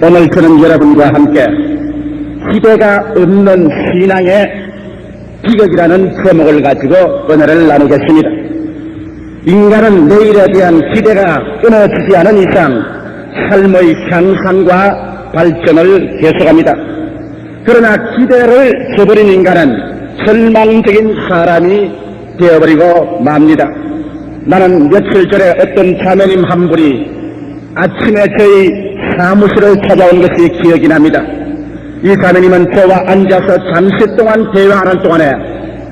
오늘 저는 여러분과 함께 기대가 없는 신앙의 비극이라는 제목을 가지고 은혜를 나누겠습니다. 인간은 내일에 대한 기대가 끊어지지 않은 이상 삶의 향상과 발전을 계속합니다. 그러나 기대를 저버린 인간은 절망적인 사람이 되어버리고 맙니다. 나는 며칠 전에 어떤 자매님 한 분이 아침에 저희 사무실을 찾아온 것이 기억이 납니다. 이 자매님은 저와 앉아서 잠시 동안 대화하는 동안에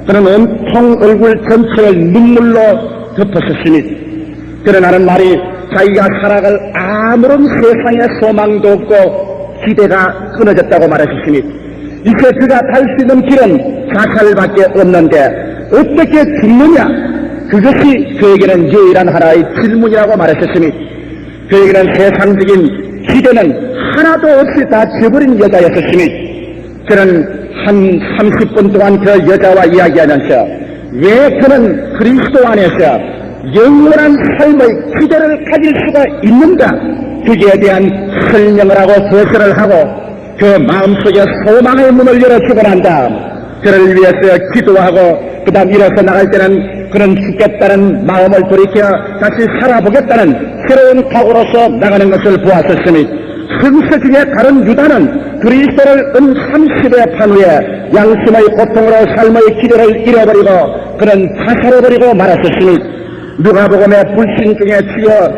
그는 온통 얼굴 전체를 눈물로 덮었었습니다. 그러나는 말이 자기가 살아갈 아무런 세상의 소망도 없고 기대가 끊어졌다고 말하셨습니다. 이제 그가 갈 수 있는 길은 자살밖에 없는데 어떻게 죽느냐? 그것이 그에게는 유일한 하나의 질문이라고 말하셨습니다. 그에게는 세상적인 기대는 하나도 없이 다 지어버린 여자였었습니다. 저는 한 30분 동안 그 여자와 이야기하면서 왜 그는 그리스도 안에서 영원한 삶의 기대를 가질 수가 있는가? 거기에 대한 설명을 하고 해설을 하고 그 마음속에 소망의 문을 열어주고 난 다음 그를 위해서 기도하고 그 다음 일어서 나갈 때는 그는 죽겠다는 마음을 돌이켜 다시 살아보겠다는 새로운 각오로서 나가는 것을 보았었습니다. 성서 중에 다른 유다는 그리스도를 30에 판 후에 양심의 고통으로 삶의 기대를 잃어버리고 그는 자살해버리고 말았었습니다. 누가복음의 불신 중에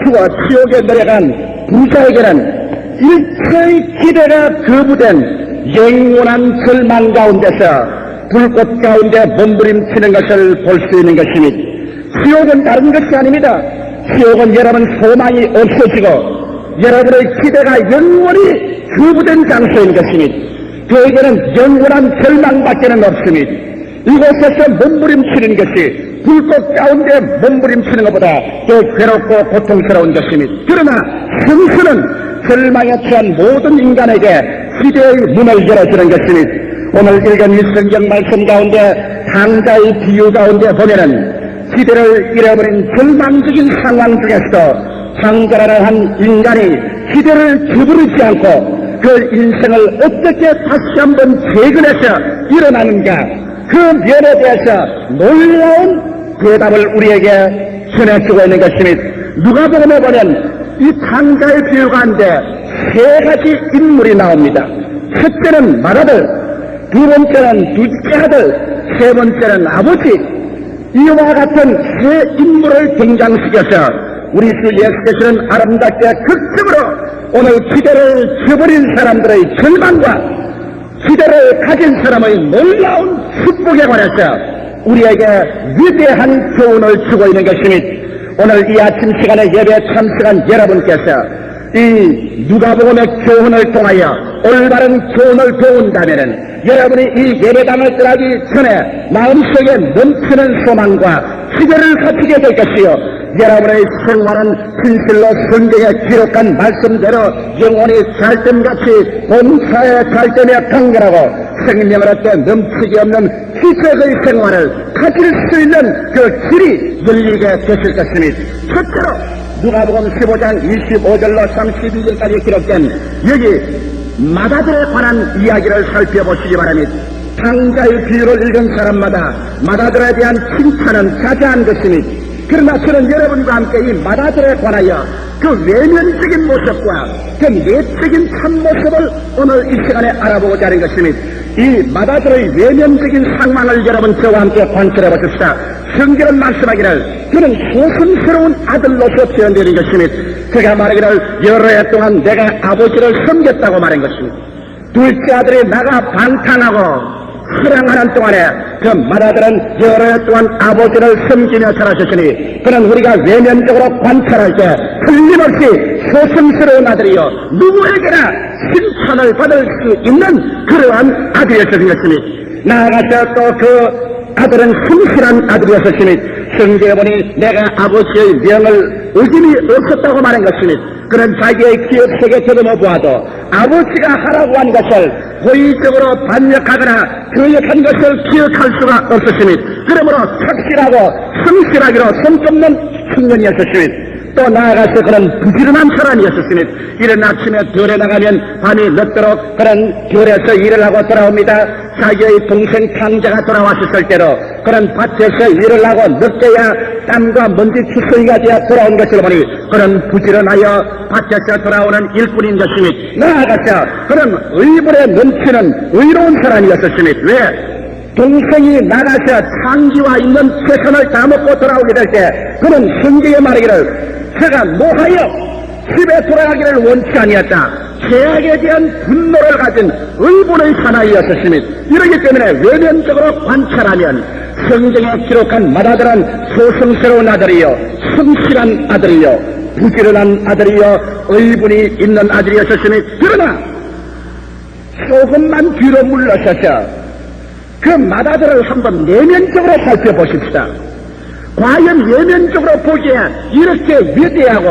죽어 지옥에 내려간 부자에게는 일체의 기대가 거부된 영원한 절망 가운데서 불꽃 가운데 몸부림치는 것을 볼 수 있는 것입니다. 지옥은 다른 것이 아닙니다. 지옥은 여러분 소망이 없어지고 여러분의 기대가 영원히 거부된 장소인 것입니다. 그에게는 영원한 절망밖에는 없습니다. 이곳에서 몸부림치는 것이 불꽃 가운데 몸부림치는 것보다 더 괴롭고 고통스러운 것입니다. 그러나 성수는 절망에 처한 모든 인간에게 기대의 문을 열어주는 것입니다. 오늘 읽은 이 성경 말씀 가운데 당자의 비유 가운데 보면은 기대를 잃어버린 절망적인 상황 중에서도 창자라는 한 인간이 기대를 저버리지 않고 그 인생을 어떻게 다시 한번 재건해서 일어나는가, 그 면에 대해서 놀라운 대답을 우리에게 전해주고 있는 것입니다. 누가복음에 보면 이 창자의 비유가 한데 세 가지 인물이 나옵니다. 첫째는 맏아들, 두 번째는 둘째 아들, 세 번째는 아버지. 이와 같은 세 인물을 등장시켜서 우리 주 예수께서는 아름답게 극적으로 오늘 기대를 저버린 사람들의 절망과 기대를 가진 사람의 놀라운 축복에 관해서 우리에게 위대한 교훈을 주고 있는 것입니다. 오늘 이 아침 시간에 예배 참석한 여러분께서 이 누가복음의 교훈을 통하여 올바른 교훈을 배운다면은 여러분이 이 예배당을 떠나기 전에 마음속에 넘치는 소망과 기대를 가지게 될 것이요, 여러분의 생활은 진실로 성경에 기록한 말씀대로 영원히 잘됨같이 봉사에 잘됨에 강건하고 생명을 얻되 넘치기 없는 기적의 생활을 가질 수 있는 그 길이 열리게 되실 것입니다. 첫째로 누가복음 15장 25절로 32절까지 기록된 여기 맏아들에 관한 이야기를 살펴보시기 바랍니다. 창자의 비유를 읽은 사람마다 맏아들에 대한 칭찬은 자자한 것입니다. 그러나 저는 여러분과 함께 이 맏아들에 관하여 그 외면적인 모습과 그 내적인 참모습을 오늘 이 시간에 알아보고자 하는 것입니다. 이 맏아들의 외면적인 상황을 여러분 저와 함께 관찰해 보십시다. 성경은 말씀하기를 그는 소심스러운 아들로서 표현되는 것입니다. 그가 말하기를 여러 해 동안 내가 아버지를 섬겼다고 말한 것입니다. 둘째 아들이 나가 방탕하고 사랑하는 동안에 그 맏아들은 여러 해 동안 아버지를 섬기며 살아셨으니 그는 우리가 외면적으로 관찰할 때 틀림없이 소심스러운 아들이요 누구에게나 칭찬을 받을 수 있는 그러한 아들이었던 것입니다. 나아가서 또 그 아들은 성실한 아들이었으니 성경에 보니 내가 아버지의 명을 어김이 없었다고 말한 것입니다. 그런 자기의 기억속에 더듬어 보아도 아버지가 하라고 한 것을 고의적으로 반역하거나 거역한 것을 기억할 수가 없었습니다. 그러므로 착실하고 성실하기로 손꼽는 청년이었습니다. 또 나아가서 그런 부지런한 사람이었습니다. 이른 아침에 들에 나가면 밤이 늦도록 그런 들에서 일을 하고 돌아옵니다. 자기의 동생 탕자가 돌아왔을 때로 그런 밭에서 일을 하고 늦게야 땀과 먼지 추수이가 되어 돌아온 것을 보니 그런 부지런하여 밭에서 돌아오는 일꾼인 것입니다. 나아가서 그런 의불에 넘치는 의로운 사람이었습니다. 왜? 동생이 나가서 창기와 있는 최선을 다먹고 돌아오게 될 때 그는 성경에 말하기를 제가 노하여 집에 돌아가기를 원치 아니었다. 죄악에 대한 분노를 가진 의분의 사나이였습니다. 이러기 때문에 외면적으로 관찰하면 성경에 기록한 맏아들은 소성스러운 아들이요 성실한 아들이요 부지런한 아들이요 의분이 있는 아들이었습니다. 그러나 조금만 뒤로 물러서서 그 맏아들을 한번 내면적으로 살펴보십시다. 과연 내면적으로 보기에 이렇게 위대하고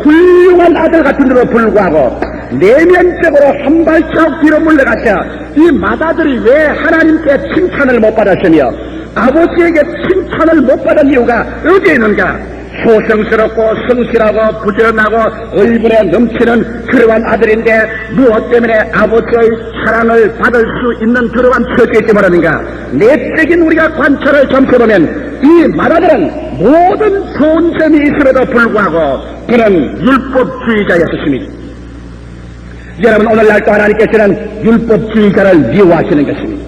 훌륭한 아들 같은데도 불구하고 내면적으로 한 발짝 뒤로 물러가서 이 맏아들이 왜 하나님께 칭찬을 못 받았으며 아버지에게 칭찬을 못 받은 이유가 어디에 있는가? 소성스럽고 성실하고 부지런하고 의분에 넘치는 그러한 아들인데 무엇 때문에 아버지의 사랑을 받을 수 있는 그러한 처지에 있지 말하는가? 내적인 우리가 관찰을 점쳐보면 이 맏아들은 모든 좋은 점이 있음에도 불구하고 그런 율법주의자였습니다. 여러분 오늘날 또 하나님께서는 율법주의자를 미워하시는 것입니다.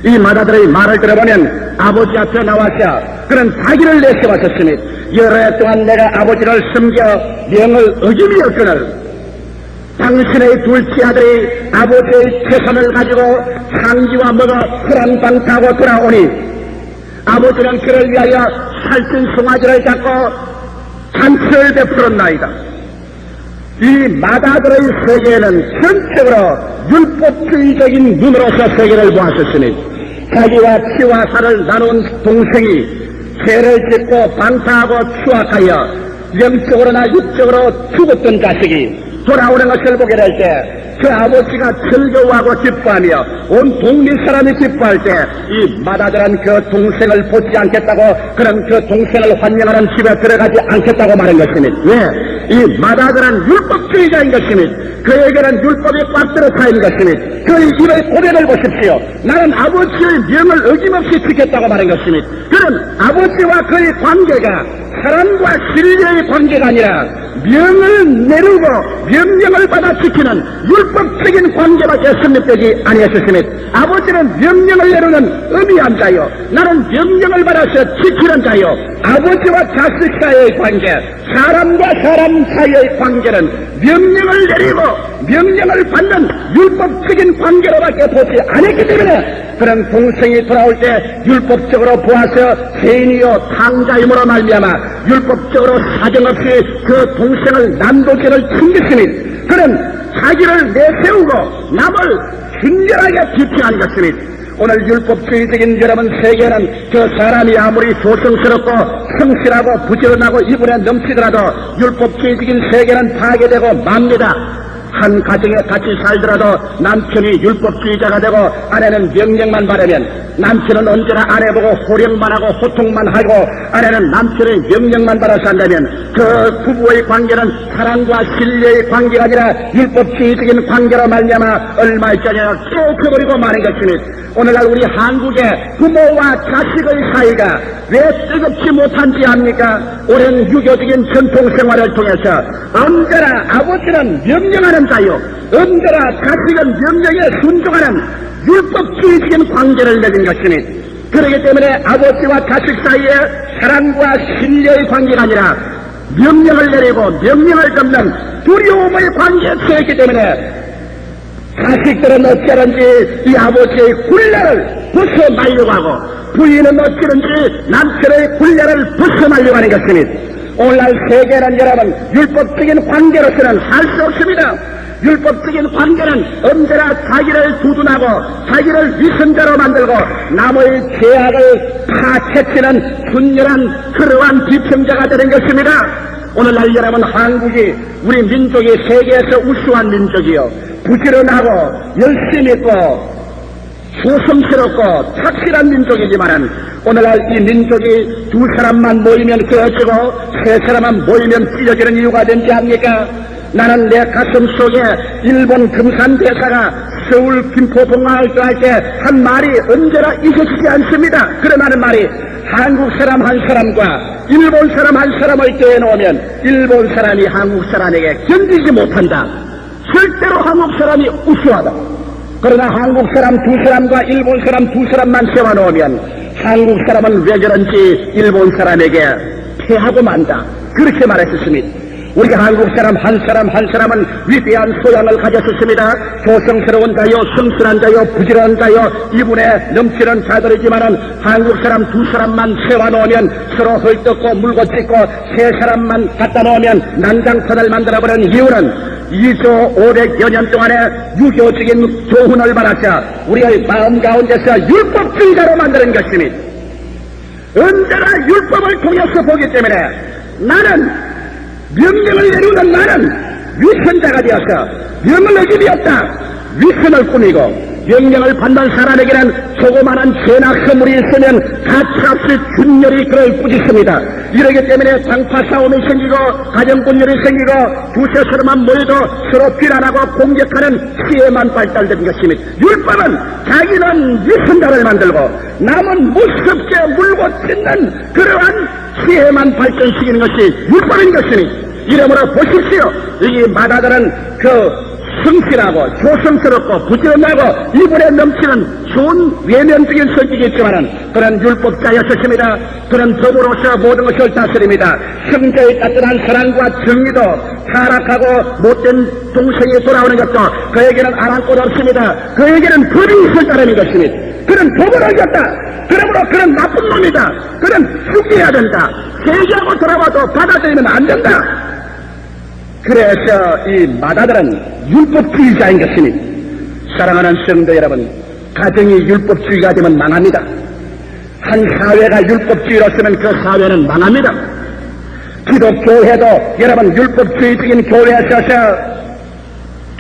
이 맏아들의 말을 들어보면 아버지 앞에 나와서 그런 자기를 내세웠었습니다. 여러 해 동안 내가 아버지를 섬겨 명을 어기며 당신의 둘째 아들이 아버지의 재산을 가지고 창기와 먹어 불안방타하고 돌아오니 아버지는 그를 위하여 살찐 송아지를 잡고 잔치를 베풀었나이다. 이 맏아들의 세계에는 전적으로 율법주의적인 눈으로서 세계를 보았었으니 자기와 피와 살을 나눈 동생이 죄를 짓고 방탕하고 추악하여 영적으로나 육적으로 죽었던 자식이 돌아오는 것을 보게 될 때 그 아버지가 즐거워하고 기뻐하며 온 동네 사람이 기뻐할 때 이 맏아들은 그 동생을 보지 않겠다고 그런 그 동생을 환영하는 집에 들어가지 않겠다고 말한 것입니다. 왜? 이 맏아들은 율법주의자인 것입니다. 그에게는 율법이 꽉 들어차 있는 것입니다. 그의 입의 고백을 보십시오. 나는 아버지의 명을 어김없이 지켰다고 말한 것입니다. 그는 아버지와 그의 관계가 사랑과 신뢰의 관계가 아니라 명을 내리고 명령을 받아 지키는 율법적인 관계밖에 성립되지 아니했습니다. 아버지는 명령을 내리는 의미한 자요, 나는 명령을 받아서 지키는 자요. 아버지와 자식 사이의 관계, 사람과 사람 사이의 관계는 명령을 내리고 명령을 받는 율법적인 관계로밖에 보지 않았기 때문에 그런 동생이 돌아올 때 율법적으로 보아서 죄인이요 탕자임으로 말미암아 율법적으로 사정없이 그 동생을 난도죄를 챙겼으니 그는 자기를 내세우고 남을 진절하게 비평한 것입니다. 오늘 율법주의적인 여러분 세계는 그 사람이 아무리 조성스럽고 성실하고 부지런하고 이분에 넘치더라도 율법주의적인 세계는 파괴되고 맙니다. 한 가정에 같이 살더라도 남편이 율법주의자가 되고 아내는 명령만 받으면 남편은 언제나 아내 보고 호령만 하고 호통만 하고 아내는 남편의 명령만 받아서 한다면 그 부부의 관계는 사랑과 신뢰의 관계가 아니라 율법주의적인 관계로 말미암아 얼마 있지 않냐 깨어버리고 마는 것입니다. 오늘날 우리 한국의 부모와 자식의 사이가 왜 뜨겁지 못한지 압니까? 오랜 유교적인 전통생활을 통해서 언제나 아버지는 명령하는 자요, 언제나 자식은 명령에 순종하는 율법주의적인 관계를 맺은 것입니다. 그렇기 때문에 아버지와 자식 사이에 사랑과 신뢰의 관계가 아니라 명령을 내리고 명령을 접는 두려움의 관계에 처했기 때문에 자식들은 어찌하든지 이 아버지의 굴레를 벗어나려고 하고 부인은 어찌든지 남편의 굴레를 벗어나려고 하는 것입니다. 오늘날 세계는 여러분 율법적인 관계로서는 할 수 없습니다. 율법적인 관계는 언제나 자기를 두둔하고 자기를 위선자로 만들고 남의 죄악을 파헤치는 순결한 그러한 비평자가 되는 것입니다. 오늘날 여러분 한국이 우리 민족이 세계에서 우수한 민족이요 부지런하고 열심히 있고 소성스럽고 착실한 민족이지만은 오늘날 이 민족이 두 사람만 모이면 깨어지고 세 사람만 모이면 찢어지는 이유가 된지 압니까? 나는 내 가슴 속에 일본 금산 대사가 서울 김포공항을 떠날 때 한 말이 언제나 잊혀지지 않습니다. 그러나는 말이 한국 사람 한 사람과 일본 사람 한 사람을 떼어놓으면 일본 사람이 한국 사람에게 견디지 못한다. 절대로 한국 사람이 우수하다. 그러나 한국 사람 두 사람과 일본 사람 두 사람만 세워놓으면 한국 사람은 왜 저런지 일본 사람에게 패하고 만다. 그렇게 말했었습니다. 우리가 한국 사람 한 사람은 위대한 소양을 가졌었습니다. 조성스러운 자요, 성실한 자요, 부지런한 자요, 이분에 넘치는 자들이지만은 한국 사람 두 사람만 세워놓으면 서로 헐뜯고 물고 찢고 세 사람만 갖다 놓으면 난장판을 만들어버린 이유는 2조 500여 년 동안에 유교적인 교훈을 받았자 우리의 마음 가운데서 율법주의자로 만드는 것입니다. 언제나 율법을 통해서 보기 때문에 나는 명령을 내리는 나는 위선자가 되어서 명령이 되었다. 위선을 꾸미고 명령을 받는 사람에게는 조그마한 죄나 허물이 있으면 가차없이 균열이 그를 꾸짖습니다. 이러기 때문에 당파 싸움이 생기고 가정분열이 생기고 두세 사람만 모여도 서로 비난하고 공격하는 시에만 발달된 것입니다. 율법은 자기는 위선자를 만들고 남은 무섭게 물고 찢는 그러한 시에만 발전시키는 것이 율법인 것입니다. 이러므로 보십시오. 이 마다들은 그 성실하고 조성스럽고 부지런하고 이분에 넘치는 좋은 외면적인 성격이 있지만은 그런 율법자였었습니다. 그런 법으로서 모든 것을 다스립니다. 형제의 따뜻한 사랑과 정의도 타락하고 못된 동생이 돌아오는 것도 그에게는 아랑곳 없습니다. 그에게는 법이 있을 따름인 것입니다. 그는 법을 어겼다. 그러므로 그는 나쁜 놈이다. 그는 죽여야 된다. 세계하고 돌아와도 받아들이면 안 된다. 그래서 이 마다들은 율법주의자인 것입니다. 사랑하는 성도 여러분, 가정이 율법주의가 되면 망합니다. 한 사회가 율법주의로서는 그 사회는 망합니다. 기독교회도 여러분 율법주의적인 교회에 서서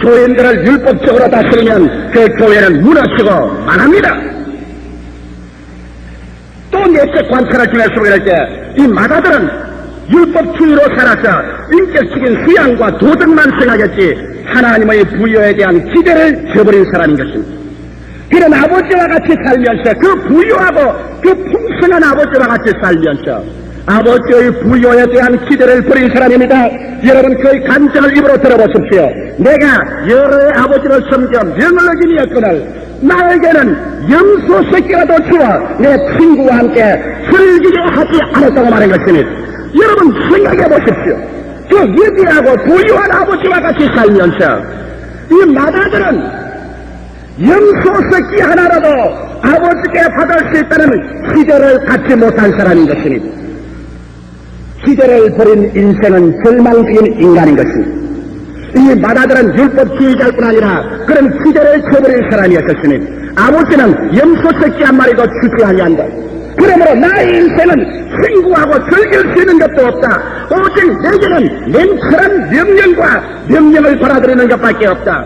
교인들을 율법적으로 다스리면 그 교회는 무너지고 망합니다. 또 내적 관찰을 통해서 보게 될 때 이 마다들은 율법주의로 살아서 인격적인 수양과 도덕만 생각했지 하나님의 부여에 대한 기대를 저버린 사람인 것입니다. 그런 아버지와 같이 살면서 그 부여하고 그 풍성한 아버지와 같이 살면서 아버지의 부여에 대한 기대를 버린 사람입니다. 여러분 그의 간증을 입으로 들어보십시오. 내가 여러의 아버지를 섬겨 명을 어기니였거늘 나에게는 염소 새끼라도 주어 내 친구와 함께 즐기게 하지 않았다고 말한 것입니다. 여러분 생각해 보십시오. 그 위대하고 부유한 아버지와 같이 살면서 이 마다들은 염소 새끼 하나라도 아버지께 받을 수 있다는 기대를 갖지 못한 사람인 것입니다. 기대를 버린 인생은 절망적인 인간인 것입니다. 이 마다들은 율법주의자일 뿐 아니라 그런 기대를 저버린 사람이었습니다. 아버지는 염소 새끼 한 마리도 주지 아니한다. 그러므로 나의 인생은 친구하고 즐길 수 있는 것도 없다. 오직 내게는 냉철한 명령을 받아들이는 것밖에 없다.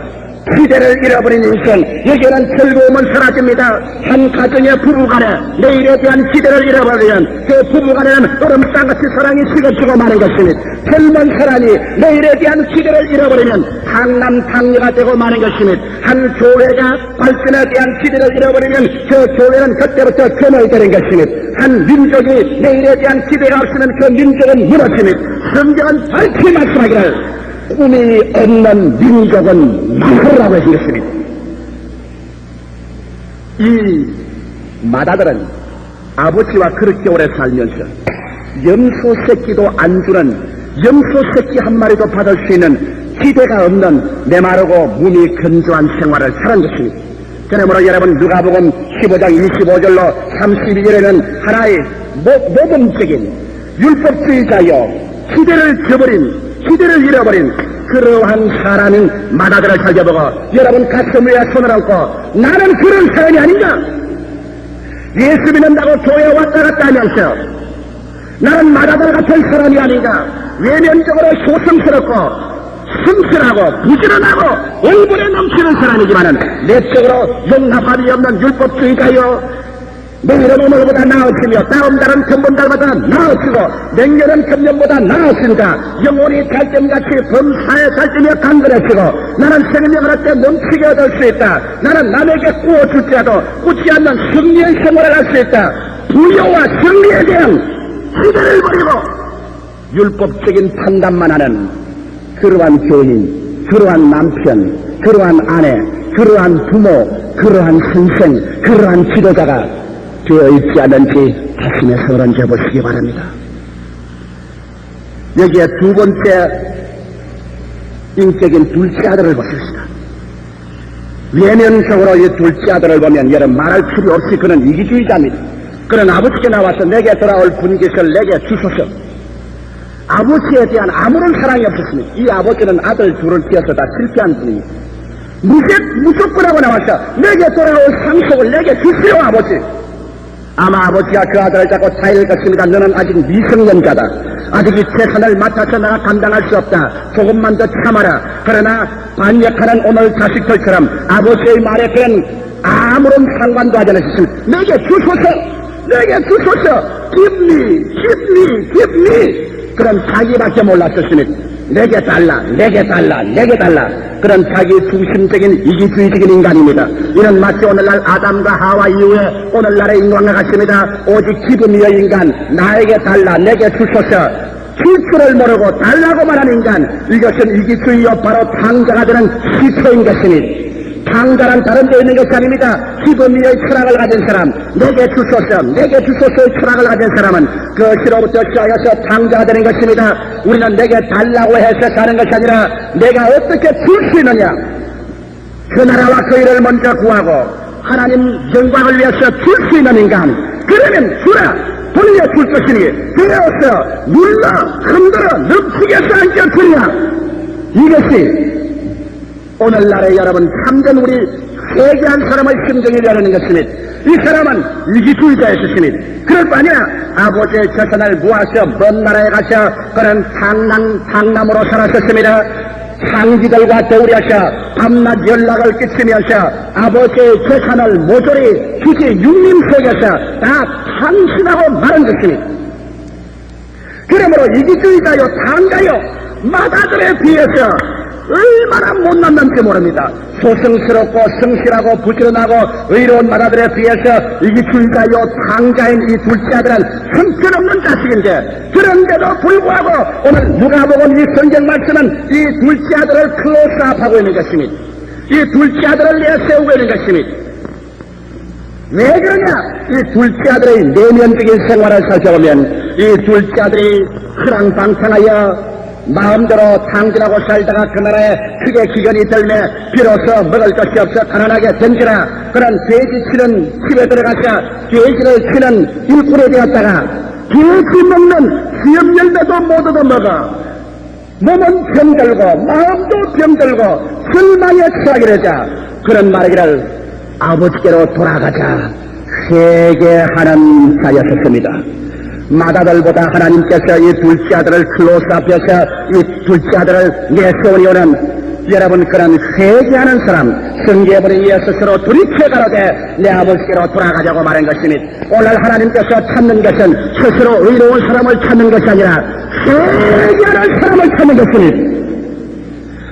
기대를 잃어버린 인생, 여기에는 즐거움은 사라집니다. 한 가정의 부부간에 내일에 대한 기대를 잃어버리면 그 부부간에는 얼음장같이 사랑이 식어지고 마는 것입니다. 젊은 사람이 내일에 대한 기대를 잃어버리면 당남당녀가 되고 마는 것입니다. 한 교회가 발전에 대한 기대를 잃어버리면 그 교회는 그때부터 전멸되는 것입니다. 한 민족이 내일에 대한 기대가 없으면 그 민족은 무너집니다. 성경은 밝히 말씀하기를 꿈이 없는 민족은 망하라고 했습니다. 이 마다들은 아버지와 그렇게 오래 살면서 염소 새끼도 안 주는 염소 새끼 한 마리도 받을 수 있는 기대가 없는 메마르고 몸이 건조한 생활을 살은 것입니다. 그러므로 여러분 누가복음 15장 25절로 32절에는 하나의 모범적인 율법주의자여 기대를 잃어버린 그러한 사람인 마다들을 살펴보고 여러분 가슴 위에 손을 얹고 나는 그런 사람이 아닌가? 예수 믿는다고 교회 왔다 갔다 하면서 나는 마다들 같은 사람이 아닌가? 외면적으로 소성스럽고 성실하고 부지런하고 얼굴에 넘치는 사람이지만은 내적으로 용납함이 없는 율법주의자요. 내일은 오늘보다 나으시며 다음 달은 금번달보다 나으시고 내년은 금년보다 나으신다. 영혼이 달점같이 범사에 달점며 강건해지고 나는 생명을 얻되 넘치게 얻을 수 있다. 나는 남에게 구워줄지라도 꾸지 않는 승리의 생활을 할 수 있다. 부여와 승리에 대한 기대를 버리고 율법적인 판단만 하는 그러한 교인, 그러한 남편, 그러한 아내, 그러한 부모, 그러한 선생, 그러한 지도자가 되어 있지 않은지 가슴에 손을 얹어 보시기 바랍니다. 여기에 두 번째 인격인 둘째 아들을 보십시다. 외면적으로 이 둘째 아들을 보면 여러분 말할 필요 없이 그는 이기주의자입니다. 그는 아버지께 나와서 내게 돌아올 분깃을 내게 주소서. 아버지에 대한 아무런 사랑이 없었습니다. 이 아버지는 아들 둘을 키워서 다 실패한 분입니다. 무조건하고 나와서 내게 돌아올 상속을 내게 주세요 아버지. 아마 아버지가 그 아들을 잡고 타일 것입니다. 너는 아직 미성년자다. 아직 이 재산을 맡아서 내가 감당할 수 없다. 조금만 더 참아라. 그러나 반역하는 오늘 자식들처럼 아버지의 말에 그런 아무런 상관도 하지 않으셨습니다. 내게 주소서. 내게 주소서. give me. 그런 자기밖에 몰랐었습니다. 내게 달라. 그런 자기 중심적인 이기주의적인 인간입니다. 이는 마치 오늘날 아담과 하와 이후에 오늘날의 인간과 같습니다. 오직 기분이여 인간, 나에게 달라, 내게 주소서. 줄 줄을 모르고 달라고만 하는 인간, 이것은 이기주의요 바로 탕자가 되는 시초인 것입니다. 탕자란 다른 데 있는 것이 아닙니다. 기분이의 철학을 가진 사람, 내게 주소서의 철학을 가진 사람은 그것으로부터 시작해서 탕자가 되는 것입니다. 우리는 내게 달라고 해서 사는 것이 아니라 내가 어떻게 줄 수 있느냐. 그 나라와 그 일을 먼저 구하고 하나님 영광을 위해서 줄 수 있는 인간. 그러면 주라. 돌려줄 것이니 되어서 눌러 흔들어 넘치게 해서 안겨주냐. 이것이 오늘날의 여러분 참전 우리 회개한 사람의 심정이 되는 것입니다. 이 사람은 이기주의자였습니다. 그럴 거 아니야. 아버지의 재산을 모아서 먼 나라에 가서 그런 강남으로 살았었습니다. 상지들과 더우려서 밤낮 연락을 끼치면서 아버지의 재산을 모조리 주지 육림속에서 다 탕신하고 마른 것입니다. 그러므로 이기주의자요 탕자요 마다들에 비해서 얼마나 못난는지 모릅니다. 소승스럽고 성실하고 부지런하고 의로운 마다들에 비해서 이기주의자요 탕자인 이 둘째 아들은 형편없는 자식인데 그런데도 불구하고 오늘 누가복음 이 성경 말씀은 이 둘째 아들을 클로스업하고 있는 것입니다. 이 둘째 아들을 내세우고 있는 것입니다. 왜 그러냐? 이 둘째 아들의 내면적인 생활을 살펴보면 이 둘째 아들이 흐랑방탕하여 마음대로 탕진하고 살다가 그 나라에 크게 기근이 들매 비로소 먹을 것이 없어 가난하게 던지라. 그런 돼지 치는 집에 들어가서 돼지를 치는 일꾼이 되었다가 돼지 먹는 수염 열매도 못 얻어 먹어. 몸은 병들고 마음도 병들고 절망에 처하게 되자 그런 말이기를 아버지께로 돌아가자 회개하는 자였었습니다. 마다들보다 하나님께서 이 둘째 아들을 클로스업해서 이 둘째 아들을 내세우니 오는 여러분 그런 회개하는 사람 성경에 예수스로 돌이켜 가로되 내 아버지께로 돌아가자고 말한 것입니다. 오늘 하나님께서 찾는 것은 스스로 의로운 사람을 찾는 것이 아니라 회개하는 사람을 찾는 것입니다.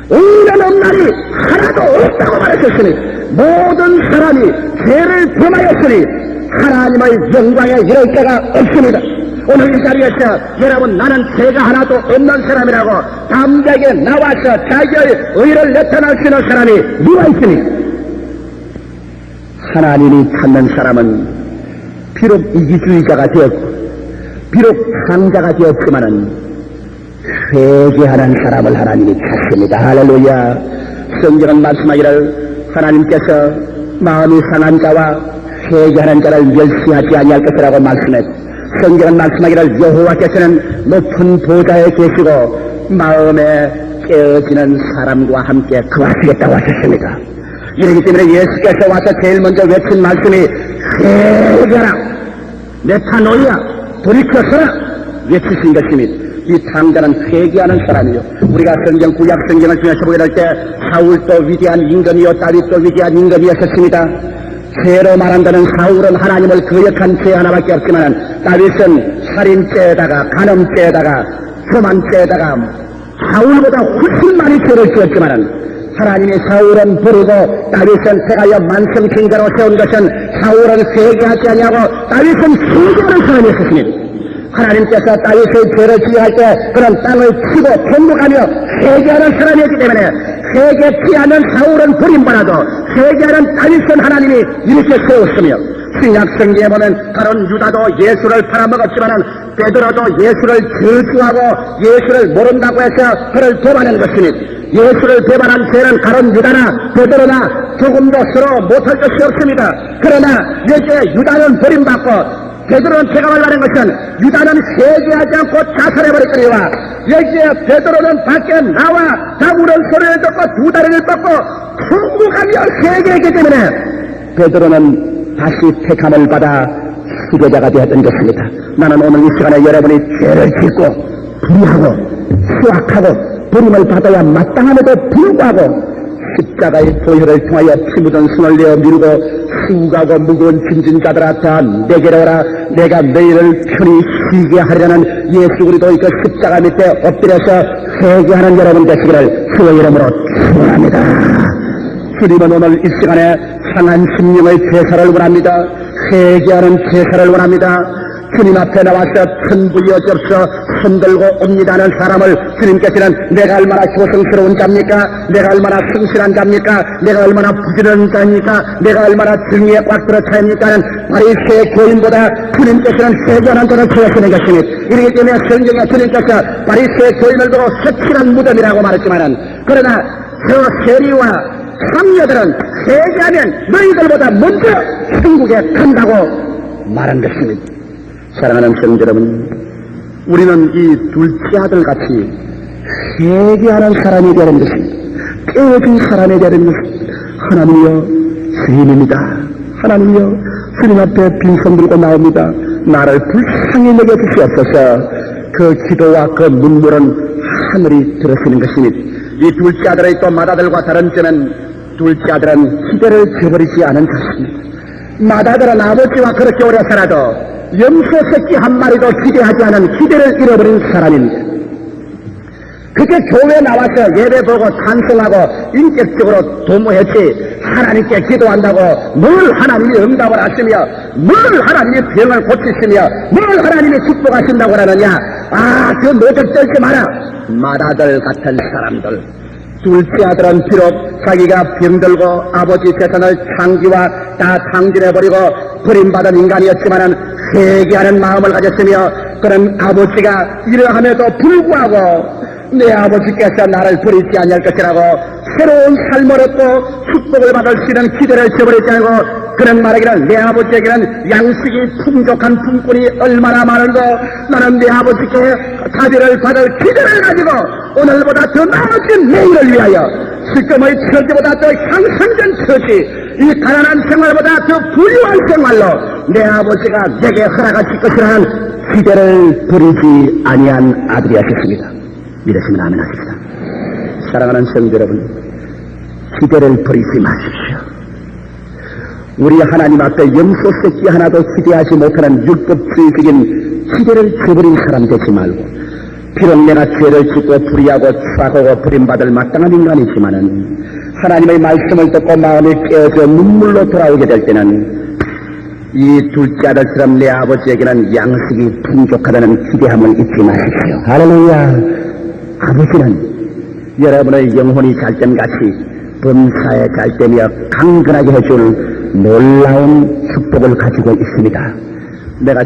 의로운 날이 하나도 없다고 말했습니다. 모든 사람이 죄를 범하였으니 하나님의 영광에 이를 자가 없습니다. 오늘 이 자리에서 여러분 나는 죄가 하나도 없는 사람이라고 담대하게 나와서 자기의 의를 나타낼 수 있는 사람이 누가 있으니 하나님이 찾는 사람은 비록 이기주의자가 되었고 비록 탕자가 되었지만은 회개하는 사람을 하나님이 찾습니다. 할렐루야. 성경은 말씀하기를 하나님께서 마음이 상한 자와 회개하는 자를 멸시하지 아니할 것이라고 말씀했습니다. 성경은 말씀하기를 여호와께서는 높은 보좌에 계시고 마음에 깨어지는 사람과 함께 거하시겠다고 하셨습니다. 이러기 때문에 예수께서 와서 제일 먼저 외친 말씀이 회개하라 메타노이아 돌이켜서라 외치신 것입니다. 이 탕자는 회개하는 사람이요. 우리가 성경, 구약 성경을 중에서 보게 될 때 사울도 위대한 임금이요, 다윗도 위대한 임금이었습니다. 죄로 말한다는 사울은 하나님을 거역한 죄 하나밖에 없지만 다윗은 살인죄에다가 간음죄에다가 교만죄에다가 사울보다 훨씬 많이 죄를 지었지만 하나님이 사울은 부르고 다윗은 택하여 만성킹자로 세운 것은 사울은 회개하지 아니하고 다윗은 회개하는 사람이었습니다. 하나님께서 다윗의 죄를 지휘할 때 그런 땅을 치고 통곡하며 회개하는 사람이었기 때문에 회개치 않은 사울은 버림받아도 회개하는 다윗은 하나님이 이렇게 세웠으며 신약 성경에 보면 다른 유다도 예수를 팔아먹었지만 베드로도 예수를 저주하고 예수를 모른다고 해서 그를 배반하는 것입니다. 예수를 배반한 죄는 다른 유다나 베드로나 조금도 서로 못할 것이 없습니다. 그러나 여기에 유다는 버림받고 베드로는 제가 말하는 것은 유다는 회개하지 않고 자살해버렸거니와 여기에 베드로는 밖에 나와 다구는 소리를 듣고 두 다리를 뻗고 통곡하며 회개했기 때문에 베드로는 다시 택함을 받아 수교자가 되었던 것입니다. 나는 오늘 이 시간에 여러분이 죄를 짓고 불의하고 수악하고 버림을 받아야 마땅함에도 불구하고 십자가의 보혈을 통하여 피 묻은 손을 내어 미루고 수고하고 무거운 짐진 자들아 다 내게로 오라. 내가 너희를 편히 쉬게 하려는 예수 그리스도의 그 십자가 밑에 엎드려서 회개하는 여러분 되시기를 주의 이름으로 축원합니다. 주님은 오늘 이 시간에 상한 심령의 제사를 원합니다. 회개하는 제사를 원합니다. 주님 앞에 나와서 천부여 접서 손들고 옵니다는 사람을 주님께서는 내가 얼마나 조성스러운 자입니까? 내가 얼마나 성실한 자입니까? 내가 얼마나 부지런한 자입니까? 내가 얼마나 정의에 꽉 들어 차입니까? 하는 바리새의 교인보다 주님께서는 회개하는 자를 좋아하시는 것입니다. 이렇기 때문에 성경에 주님께서 바리새의 교인을 두고 색칠한 무덤이라고 말했지만 그러나 저 세리와 참녀들은 회개하면 너희들보다 먼저 천국에 간다고 말한 것입니다. 사랑하는 성도 여러분, 우리는 이 둘째 아들 같이 회개하는 사람이 되는 것입니다. 깨어진 사람이 되는 것입니다. 하나님이여 주님입니다. 하나님이여 주님 앞에 빈손 들고 나옵니다. 나를 불쌍히 여겨주시옵소서. 그 기도와 그 눈물은 하늘이 들으시는 것입니다. 이 둘째 아들의 또 맏아들과 다른 점은 둘째 아들은 기대를 저버리지 않은 것입니다. 맏아들은 아버지와 그렇게 오래 살아도 염소 새끼 한 마리도 기대하지 않은 기대를 잃어버린 사람입니다. 그게 교회에 나와서 예배 보고 찬송하고 인격적으로 도모했지 하나님께 기도한다고 뭘 하나님이 응답을 하시며 뭘 하나님이 병을 고치시며 뭘 하나님이 축복하신다고 하느냐. 그 노적 떨지 마라. 맏아들 같은 사람들. 둘째 아들은 비록 자기가 병들고 아버지 재산을 창기와 다 탕진해버리고 버림받은 인간이었지만은 회개하는 마음을 가졌으며 그런 아버지가 이러함에도 불구하고 내 아버지께서 나를 버리지 아니할 것이라고 새로운 삶을 얻고 축복을 받을 수 있는 기대를 저버리지 않고 그런 말하기를 내 아버지에게는 양식이 풍족한 품꾼이 얼마나 많은고 나는 내 아버지께 자비를 받을 기대를 가지고 오늘보다 더 나아진 내일을 위하여 지금의 처지보다 더 향상된 처지 이 가난한 생활보다 더 부유한 생활로 내 아버지가 내게 허락하실 것이라는 기대를 버리지 아니한 아들이었습니다. 믿으시면 아멘 하십시다. 사랑하는 성도 여러분, 기대를 버리지 마십시오. 우리 하나님 앞에 염소 새끼 하나도 기대하지 못하는 율법주의적인 기대를 저버린 사람 되지 말고 비록 내가 죄를 짓고 불의하고 추악하고 버림받을 마땅한 인간이지만은 하나님의 말씀을 듣고 마음이 깨어져 눈물로 돌아오게 될 때는 이 둘째 아들처럼 내 아버지에게는 양식이 풍족하다는 기대함을 잊지 마십시오. 할렐루야. 아버지는 여러분의 영혼이 잘됨같이 범사에 잘되며 강건하게 해줄 놀라운 축복을 가지고 있습니다. 내가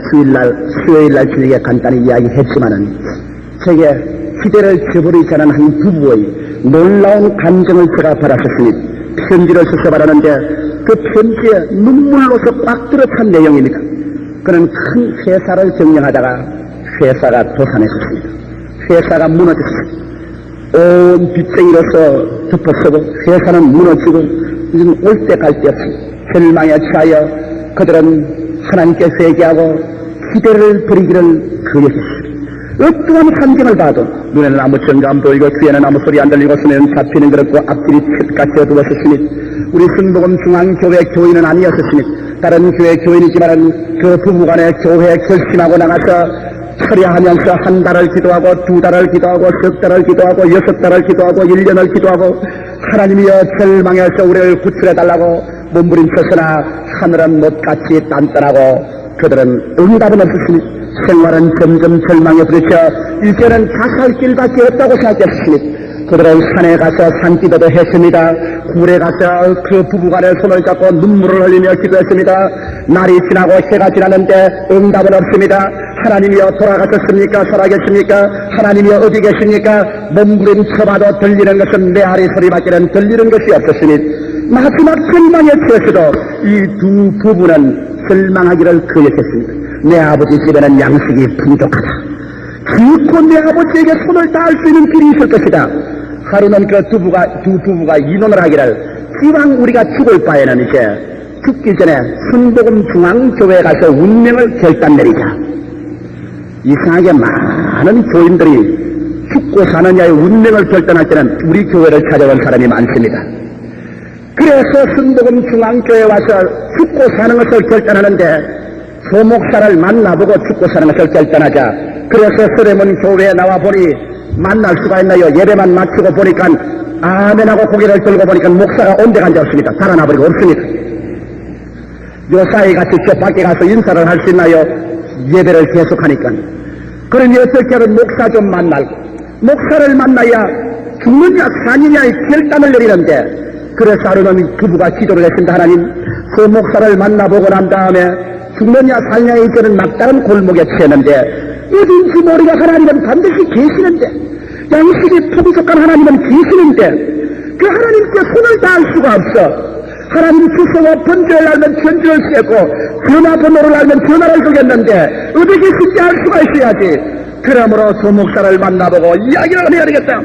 수요일날 주님에게 간단히 이야기했지만은 제게 기대를 저버리지 않은 한 부부의 놀라운 감정을 제가 받았었습니다. 편지를 써서 받았는데 그 편지에 눈물로서 꽉 들어찬 내용입니다. 그는 큰 회사를 경영하다가 회사가 도산했습니다. 회사가 무너졌습니다. 온 빚쟁이로서 덮어서고 회사는 무너지고 이제는 올 때 갈 데 없이 절망에 취하여 그들은 하나님께 회개하고 기대를 버리기를 거역했습니다. 어떠한 환경을 봐도 눈에는 아무 증거 안 보이고 귀에는 아무 소리 안 들리고 손에는 잡히는 그릇고 앞길이 칡같이 어두웠으니 우리 순복음 중앙교회 교인은 아니었으니 다른 교회 교인이지만 그 부부간의 교회에 결심하고 나가서 철야하면서 한 달을 기도하고 두 달을 기도하고 석 달을 기도하고 6달을 기도하고 1년을 기도하고 하나님이여 절망해서 우리를 구출해달라고 몸부림쳤으나 하늘은 못같이 단단하고 그들은 응답은 없으시니 생활은 점점 절망에 부딪혀 이제는 자살 길밖에 없다고 생각했으니 그들은 산에 가서 산기도도 했습니다. 굴에 가서 그 부부간의 손을 잡고 눈물을 흘리며 기도했습니다. 날이 지나고 해가 지났는데 응답은 없습니다. 하나님이여 돌아가셨습니까? 살아계십니까? 하나님이여 어디 계십니까? 몸부림쳐봐도 들리는 것은 메아리 소리밖에는 들리는 것이 없었으니 마지막 절망에 처해서도 이 두 부부는 절망하기를 거역했습니다. 내 아버지 집에는 양식이 풍족하다. 기껏 내 아버지에게 손을 닿을 수 있는 길이 있을 것이다. 하루는 그 두 부부가 이론을 하기를 기왕 우리가 죽을 바에는 이제 죽기 전에 순복음 중앙교회에 가서 운명을 결단 내리자. 이상하게 많은 교인들이 죽고 사느냐의 운명을 결단할 때는 우리 교회를 찾아온 사람이 많습니다. 그래서 순복음 중앙교회에 와서 죽고 사는 것을 결단하는데 소목사를 만나보고 죽고 사는 것을 결단하자. 그래서 서래문 교회에 나와 보니 만날 수가 있나요? 예배만 마치고 보니까 아멘하고 고개를 들고 보니까 목사가 온데 간데 없습니다. 달아나버리고 없습니다. 요사이 같이 저 밖에 가서 인사를 할 수 있나요? 예배를 계속하니까. 그러니 어떻게 하면 목사 좀 만나고 목사를 만나야 죽느냐 사느냐의 결단을 내리는데 그래서 하루는 부부가 기도를 했습니다. 하나님 그 목사를 만나보고 난 다음에 죽느냐 살느냐의 이제는 막다른 골목에 채는데 어딘지 모르게 하나님은 반드시 계시는데 양식이 부족한 하나님은 계시는데 그 하나님께 손을 닿을 수가 없어. 하나님 주소와 번제를 알면 번제를 쓰겠고 전화번호를 알면 전화를 주겠는데 어디 계신지 알 수가 있어야지. 그러므로 소목사를 만나보고 이야기를 해야 되겠다.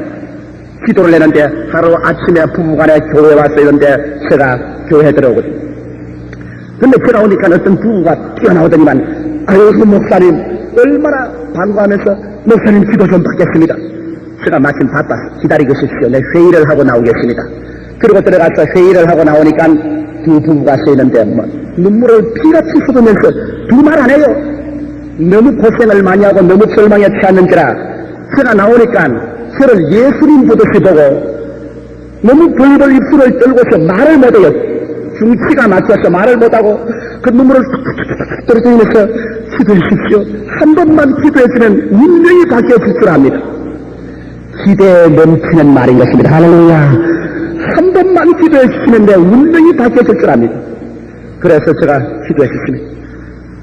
기도를 내는데 하루 아침에 부부간에 교회에 와서 있는데 제가 교회에 들어오거든요. 근데 들어오니까 어떤 부부가 뛰어나오더니만 아유 목사님 얼마나 반가워하면서 목사님 기도 좀 받겠습니다. 제가 마침 바빠서 기다리고 있으십시오. 내 회의를 하고 나오겠습니다. 그리고 들어가서 회의를 하고 나오니까 두 부부가 서 있는데 뭐 눈물을 피같이 쏟으면서 두 말 안 해요. 너무 고생을 많이 하고 너무 절망에 처했는지라 제가 나오니까 저를 예수님 보듯이 보고 너무 벌벌 입술을 떨고서 말을 못해요. 중치가 맞춰서 말을 못하고 그 눈물을 툭툭툭툭 떨어뜨리면서 기도해 주십시오. 한 번만 기도해주면 운명이 바뀌어질 줄 압니다. 기대에 넘치는 말인 것입니다. 할렐루야. 한 번만 기도해 주시면 내 운명이 바뀌어질 줄 압니다. 그래서 제가 기도해 주십니다.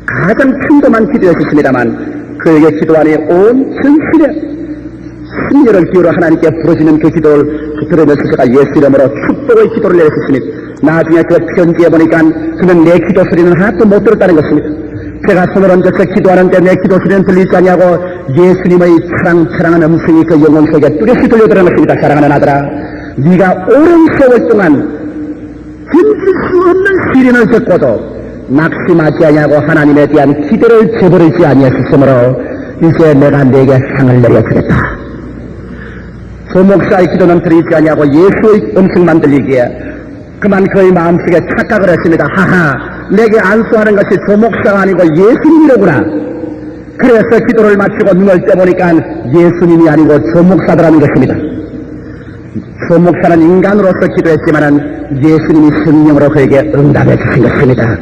가장 큰 것만 기도해 주십니다만 그에게 기도하니 온 전신에 심려를 기울여 하나님께 부르짖는 그 기도를 들으면서 제가 예수 이름으로 축복의 기도를 내렸습니다. 나중에 그 편지에 보니까 그는 내 기도 소리는 하나도 못 들었다는 것입니다. 제가 손을 얹어서 기도하는데 내 기도 소리는 들리지 아니하고 예수님의 차랑차랑한 음성이 그 영혼 속에 뚜렷이 들려드는 것입니다. 사랑하는 아들아, 네가 오랜 세월 동안 견딜 수 없는 시련을 겪고도 낙심하지 아니하고 하나님에 대한 기대를 저버리지 아니하셨으므로 이제 내가 네게 상을 내려주겠다. 소목사의 기도는 들리지 아니하고 예수의 음성만 들리기에 그만 그의 마음속에 착각을 했습니다. 하하, 내게 안수하는 것이 소목사가 아니고 예수님이로구나. 그래서 기도를 마치고 눈을 떼보니까 예수님이 아니고 소목사더라는 것입니다. 소목사는 인간으로서 기도했지만은 예수님이 성령으로 그에게 응답해 주신 것입니다.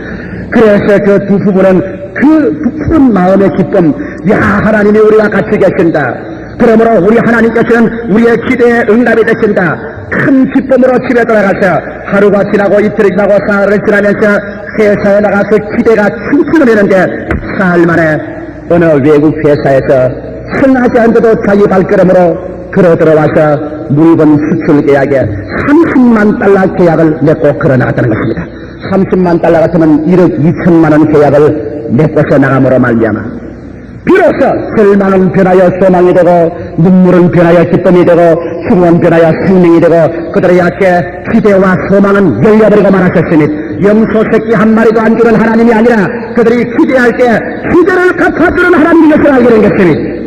그래서 그 두 부부는 그 푸른 마음의 기쁨, 야 하나님이 우리와 같이 계신다. 그러므로 우리 하나님께서는 우리의 기대에 응답이 되신다. 큰 기쁨으로 집에 돌아가서 하루가 지나고 이틀이 지나고 사흘을 지나면서 회사에 나가서 기대가 춤추는 했는데 사흘 만에 어느 외국 회사에서 청하지 않고도 자기 발걸음으로 걸어 들어와서 물건 수출 계약에 30만 달러 계약을 맺고 걸어 나갔다는 것입니다. 30만 달러 같으면 1억 2천만 원 계약을 맺고서 나감으로 말미암아 비로소 절망은 변하여 소망이 되고 눈물은 변하여 기쁨이 되고 죽음은 변하여 생명이 되고 그들의 약에 기대와 소망은 열려버리고 말았었으니 염소 새끼 한 마리도 안 주는 하나님이 아니라 그들이 기대할 때 기대를 갚아주는 하나님인 것을 알게 된 것이니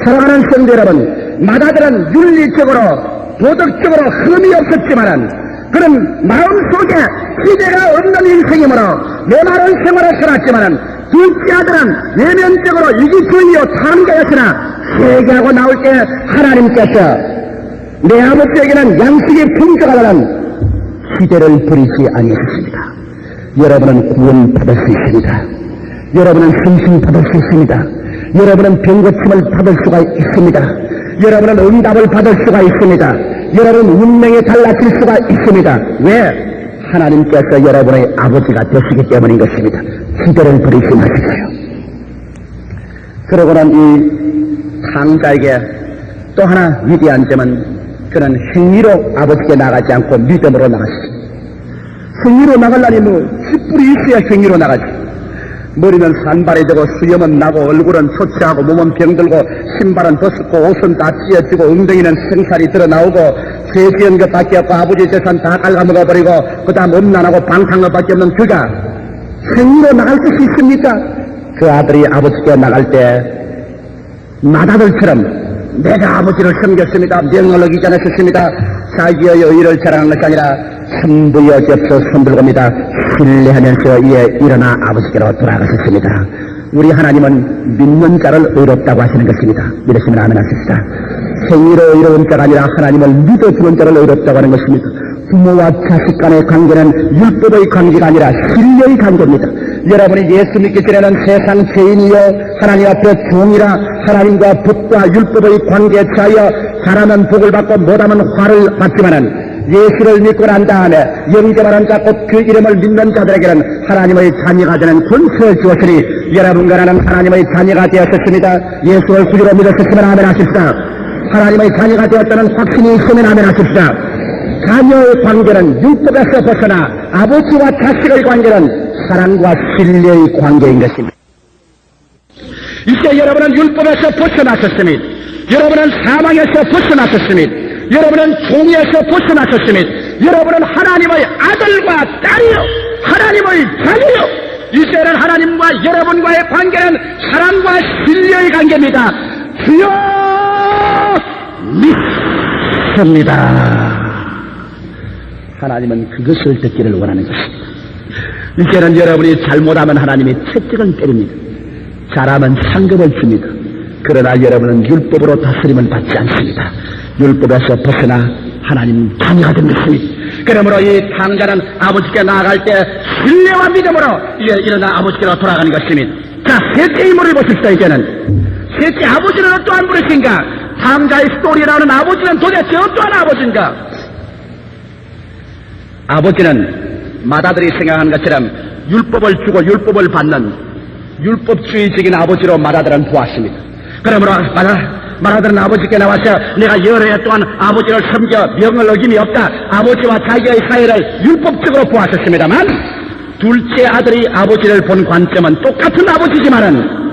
사랑하는 성도 여러분, 마다들은 윤리적으로 도덕적으로 흠이 없었지만은 그런 마음속에 기대가 없는 인생이므로 메마른 생활을 살았지만은 둘째 아들은 내면적으로 이기주의요 탐자였으나 회개하고 나올 때 하나님께서 내 아버지에게는 양식이 풍족하다는 기대를 버리지 아니하셨습니다. 여러분은 구원받을 수 있습니다. 여러분은 승신받을 수 있습니다. 여러분은 병고침을 받을 수가 있습니다. 여러분은 응답을 받을 수가 있습니다. 여러분 운명이 달라질 수가 있습니다. 왜? 하나님께서 여러분의 아버지가 되시기 때문인 것입니다. 기대를 버리지 마십시오. 그러고는 이 탕자에게 또 하나 위대한 점은 그는 행위로 아버지께 나가지 않고 믿음으로 나갔습니다. 행위로 나가려니 쥐뿔이 있어야 행위로 나가지. 머리는 산발이 되고 수염은 나고 얼굴은 초췌하고 몸은 병들고 신발은 벗고 옷은 다 찢어지고 엉덩이는 생살이 드러나오고 죄 지은 것밖에 없고 아버지 재산 다 갉아먹어버리고 그 다음 음란하고 방탕한 것밖에 없는 그가 행위로 나갈 것이 있습니까? 그 아들이 아버지께 나갈 때 마다들처럼 내가 아버지를 섬겼습니다. 명을 어기지 않았습니다. 자기의 의를 자랑한 것이 아니라 천부여 겹쳐 손들고입니다. 신뢰하면서 이에 일어나 아버지께로 돌아가셨습니다. 우리 하나님은 믿는 자를 의롭다고 하시는 것입니다. 믿으시면 아멘 하십시다. 행위로 의로운 자가 아니라 하나님을 믿어주는 자를 의롭다고 하는 것입니다. 부모와 자식 간의 관계는 율법의 관계가 아니라 신뢰의 관계입니다. 여러분이 예수 믿기 전에는 세상 죄인이요 하나님 앞에 종이라 하나님과 법과 율법의 관계에 처하여 잘하면 복을 받고 못하면 화를 받지만은 예수를 믿고 난 다음에 영접하는 자 곧 그 이름을 믿는 자들에게는 하나님의 자녀가 되는 권세를 주었으니 여러분과 나는 하나님의 자녀가 되었습니다. 예수를 구주로 믿었으면 아멘 하십시다. 하나님의 자녀가 되었다는 확신이 있으면 아멘 하십시다. 자녀의 관계는 율법에서 벗어나 아버지와 자식의 관계는 사랑과 신뢰의 관계인 것입니다. 이제 여러분은 율법에서 벗어나셨습니다. 여러분은 사망에서 벗어나셨습니다. 여러분은 종에서 벗어나셨습니다. 여러분은 하나님의 아들과 딸이요 하나님의 자녀요. 이제는 하나님과 여러분과의 관계는 사랑과 신뢰의 관계입니다. 주여 믿습니다. 하나님은 그것을 듣기를 원하는 것입니다. 이제는 여러분이 잘못하면 하나님이 채찍을 때립니다. 잘하면 상급을 줍니다. 그러나 여러분은 율법으로 다스림을 받지 않습니다. 율법에서 벗어나 하나님 자녀가 된 것입니다. 그러므로 이 탕자는 아버지께 나아갈 때 신뢰와 믿음으로 일어나 아버지께로 돌아가는 것입니다. 자, 셋째 인물을 보십시오. 이제는 셋째 아버지는 어떠한 분이신가? 탕자의 스토리에 나오는 아버지는 도대체 어떠한 아버지인가? 아버지는 마다들이 생각하는 것처럼 율법을 주고 율법을 받는 율법주의적인 아버지로 마다들은 보았습니다. 그러므로 마다들은 아버지께 나와서 내가 여러 해 동안 아버지를 섬겨 명을 어김이 없다. 아버지와 자기의 사이를 율법적으로 보았었습니다만 둘째 아들이 아버지를 본 관점은 똑같은 아버지지만은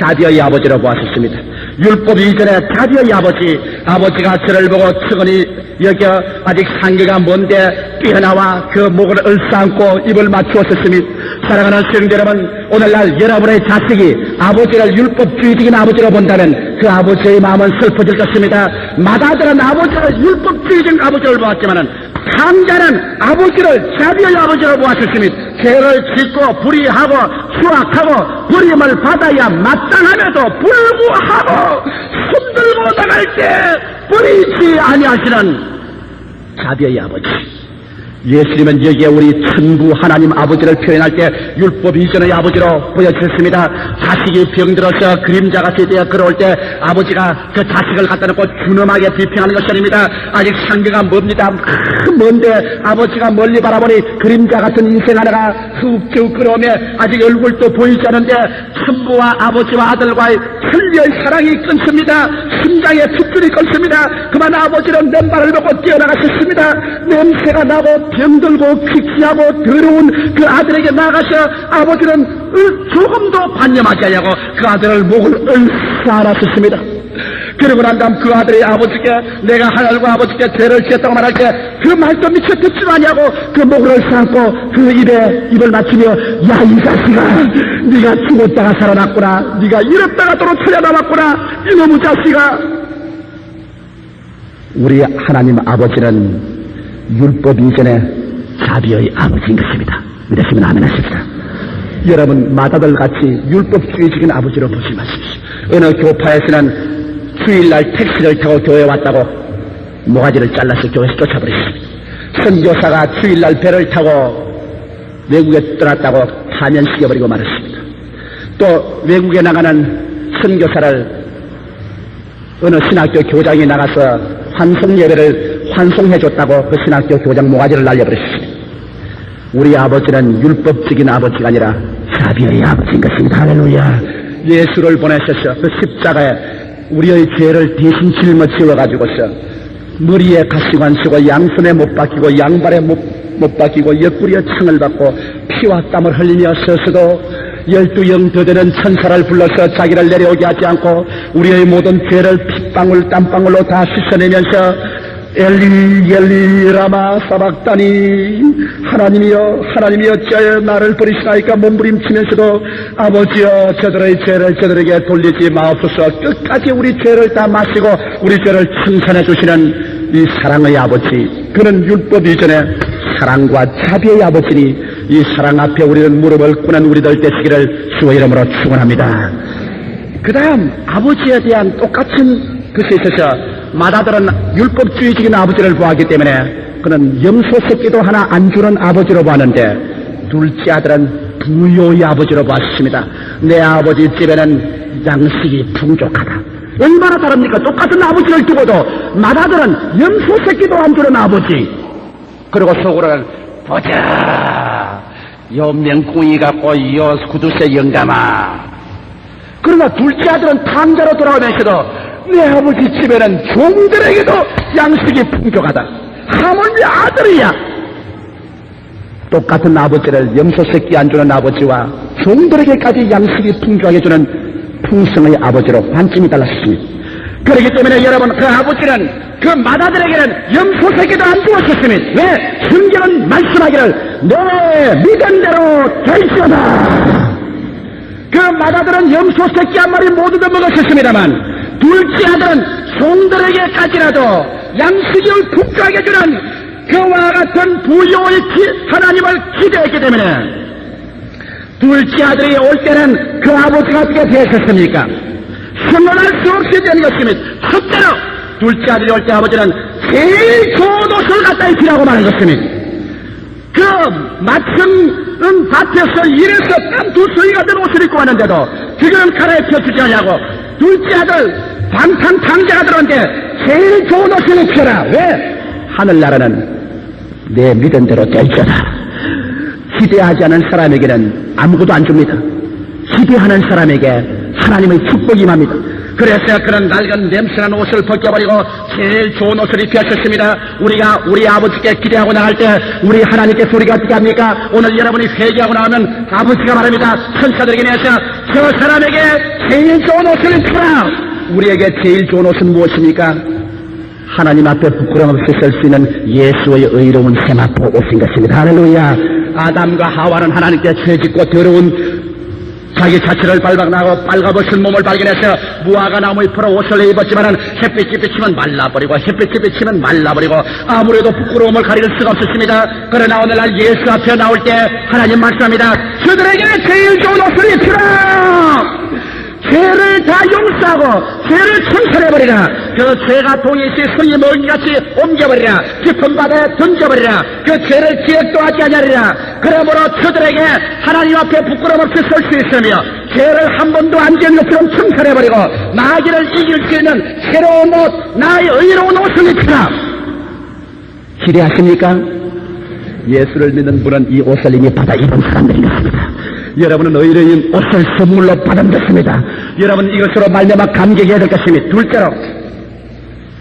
자비의 아버지로 보았었습니다. 율법 이전에 자비의 아버지가 저를 보고 측은히 여겨 아직 상계가 먼데 뛰어나와 그 목을 얼싸안고 입을 맞추었었습니다. 사랑하는 성도 여러분, 오늘날 여러분의 자식이 아버지를 율법주의적인 아버지로 본다면 그 아버지의 마음은 슬퍼질 것입니다. 마다들은 아버지를 율법주의적인 아버지를 보았지만은 탕자는 아버지를 자비의 아버지로 보았었습니다. 죄를 짓고 불의하고 추악하고 버림을 받아야 마땅함에도 불구하고 손들고 나갈 때 버리지 아니하시는 자비의 아버지. 예수님은 여기에 우리 천부 하나님 아버지를 표현할 때 율법 이전의 아버지로 보여주셨습니다. 자식이 병들어서 그림자같이 되어 걸어올 때 아버지가 그 자식을 갖다 놓고 준엄하게 비평하는 것이 아닙니다. 아직 상계가 멉니다. 먼데 아버지가 멀리 바라보니 그림자 같은 인생 하나가 훅쭉 걸어오며 아직 얼굴도 보이지 않는데 천부와 아버지와 아들과의 천리의 사랑이 끊습니다. 심장에 핏줄이 끊습니다. 그만 아버지는 맨발을 먹고 뛰어나가셨습니다. 냄새가 나고 병들고 퀴퀴하고 더러운 그 아들에게 나가서 아버지는 조금도 반념하지 않냐고 그 아들을 목을 얼싸안았습니다. 그러고 난 다음 그 아들이 아버지께 내가 하늘과 아버지께 죄를 지었다고 말할 때 그 말도 미처 듣지도 아니하고 그 목을 삼고 그 입을 맞추며 야 이 자식아 네가 죽었다가 살아났구나 네가 잃었다가 또 찾아남았구나 이놈의 자식아. 우리 하나님 아버지는 율법 이전에 자비의 아버지인 것입니다. 믿으시면 아멘 하십시다. 여러분 마다들같이 율법주의적인 아버지로 보지 마십시오. 어느 교파에서는 주일날 택시를 타고 교회에 왔다고 모가지를 잘라서 교회에서 쫓아버렸습니다. 선교사가 주일날 배를 타고 외국에 떠났다고 파면시켜버리고 말았습니다. 또 외국에 나가는 선교사를 어느 신학교 교장이 나가서 환송예배를 환송해줬다고 그 신학교 교장 모가지를 날려버렸습니다. 우리 아버지는 율법적인 아버지가 아니라 자비의 아버지인 것입니다. 할렐루야. 예수를 보내셔서 그 십자가에 우리의 죄를 대신 짊어지워가지고서 머리에 가시관 쓰고 양손에 못 박히고 양발에 못 박히고 옆구리에 창을 받고 피와 땀을 흘리며 서서도 12영 더 되는 천사를 불러서 자기를 내려오게 하지 않고 우리의 모든 죄를 핏방울 땀방울로 다 씻어내면서 엘리 엘리 라마 사박다니 하나님이여 하나님이여 어찌하여 나를 버리시나이까 몸부림치면서도 아버지여 저들의 죄를 저들에게 돌리지 마옵소서. 끝까지 우리 죄를 다 마시고 우리 죄를 청산해 주시는 이 사랑의 아버지, 그는 율법 이전에 사랑과 자비의 아버지니 이 사랑 앞에 우리는 무릎을 꿇는 우리들 되시기를 주의 이름으로 축원합니다. 그 다음 아버지에 대한 똑같은 것에 있어서 마다들은 율법주의적인 아버지를 보았기 때문에 그는 염소 새끼도 하나 안 주는 아버지로 보았는데 둘째 아들은 부요의 아버지로 보았습니다. 내 아버지 집에는 양식이 풍족하다. 얼마나 다릅니까? 똑같은 아버지를 두고도 마다들은 염소 새끼도 안 주는 아버지. 그리고 속으로는 보자 요 맹꽁이 갖고 요 구두쇠 영감아. 그러나 둘째 아들은 탕자로 돌아오면서도 내 아버지 집에는 종들에게도 양식이 풍족하다. 하물며 아들이야. 똑같은 아버지를 염소 새끼 안 주는 아버지와 종들에게까지 양식이 풍족하게 주는 풍성의 아버지로 관점이 달랐습니다. 그렇기 때문에 여러분 그 아버지는 그 마다들에게는 염소 새끼도 안 주었습니다. 왜? 성경은 말씀하기를 내 믿음대로 될지어다. 그 마다들은 염소 새끼 한 마리 모두도 먹었습니다만 둘째 아들은 종들에게까지라도 양식을 풍족하게 주는 그와 같은 부요의 하나님을 기대했기 때문에 둘째 아들이 올 때는 그 아버지가 어떻게 되셨습니까? 선언할 수 없이 된 것입니다. 첫째로 둘째 아들이 올 때 아버지는 제일 좋은 옷을 갖다 입히라고 말한 것입니다. 그 마침 밭에서 일해서 땀 두수이가 된 옷을 입고 왔는데도 지금 갈아입혀 주지 않냐고 둘째 아들 방탕탕자가 들어오는데 제일 좋은 옷을 입혀라. 왜? 하늘나라는 내 믿음대로 될지어다. 기대하지 않은 사람에게는 아무것도 안 줍니다. 기대하는 사람에게 하나님의 축복이 임합니다. 그래서 그런 낡은 냄새나는 옷을 벗겨버리고 제일 좋은 옷을 입혀주셨습니다. 우리가 우리 아버지께 기대하고 나갈 때 우리 하나님께서 우리가 어떻게 합니까? 오늘 여러분이 회개하고 나오면 아버지가 말합니다. 천사들에게 내서 저 사람에게 제일 좋은 옷을 입혀라. 우리에게 제일 좋은 옷은 무엇입니까? 하나님 앞에 부끄러움 없이 설 수 있는 예수의 의로운 세마포 옷인 것입니다. 할렐루야. 아담과 하와는 하나님께 죄짓고 더러운 자기 자체를 발각나고 빨가벗은 몸을 발견해서 무화과 나무 잎으로 옷을 입었지만은 햇빛이 비치면 말라버리고 햇빛이 비치면 말라버리고 아무래도 부끄러움을 가릴 수가 없었습니다. 그러나 오늘날 예수 앞에 나올 때 하나님 말씀합니다. 저들에게 제일 좋은 옷을 입히라. 죄를 다 용서하고 죄를 청산해버리라. 그 죄가 동일시 손이 멀기같이 옮겨버리라. 깊은 바다에 던져버리라. 그 죄를 기억도 하지 아니하리라. 그러므로 저들에게 하나님 앞에 부끄럼 없이 설 수 있으며 죄를 한 번도 안 지은 것처럼 청산해버리고 마귀를 이길 수 있는 새로운 옷, 나의 의로운 옷을 입히라. 기대하십니까? 예수를 믿는 분은 이 옷을 이미 받아 입은 사람들인 것입니다. 여러분은 의로운 옷을 선물로 받은 것입니다. 여러분 이것으로 말미암아 감격해야 될 것입니다. 둘째로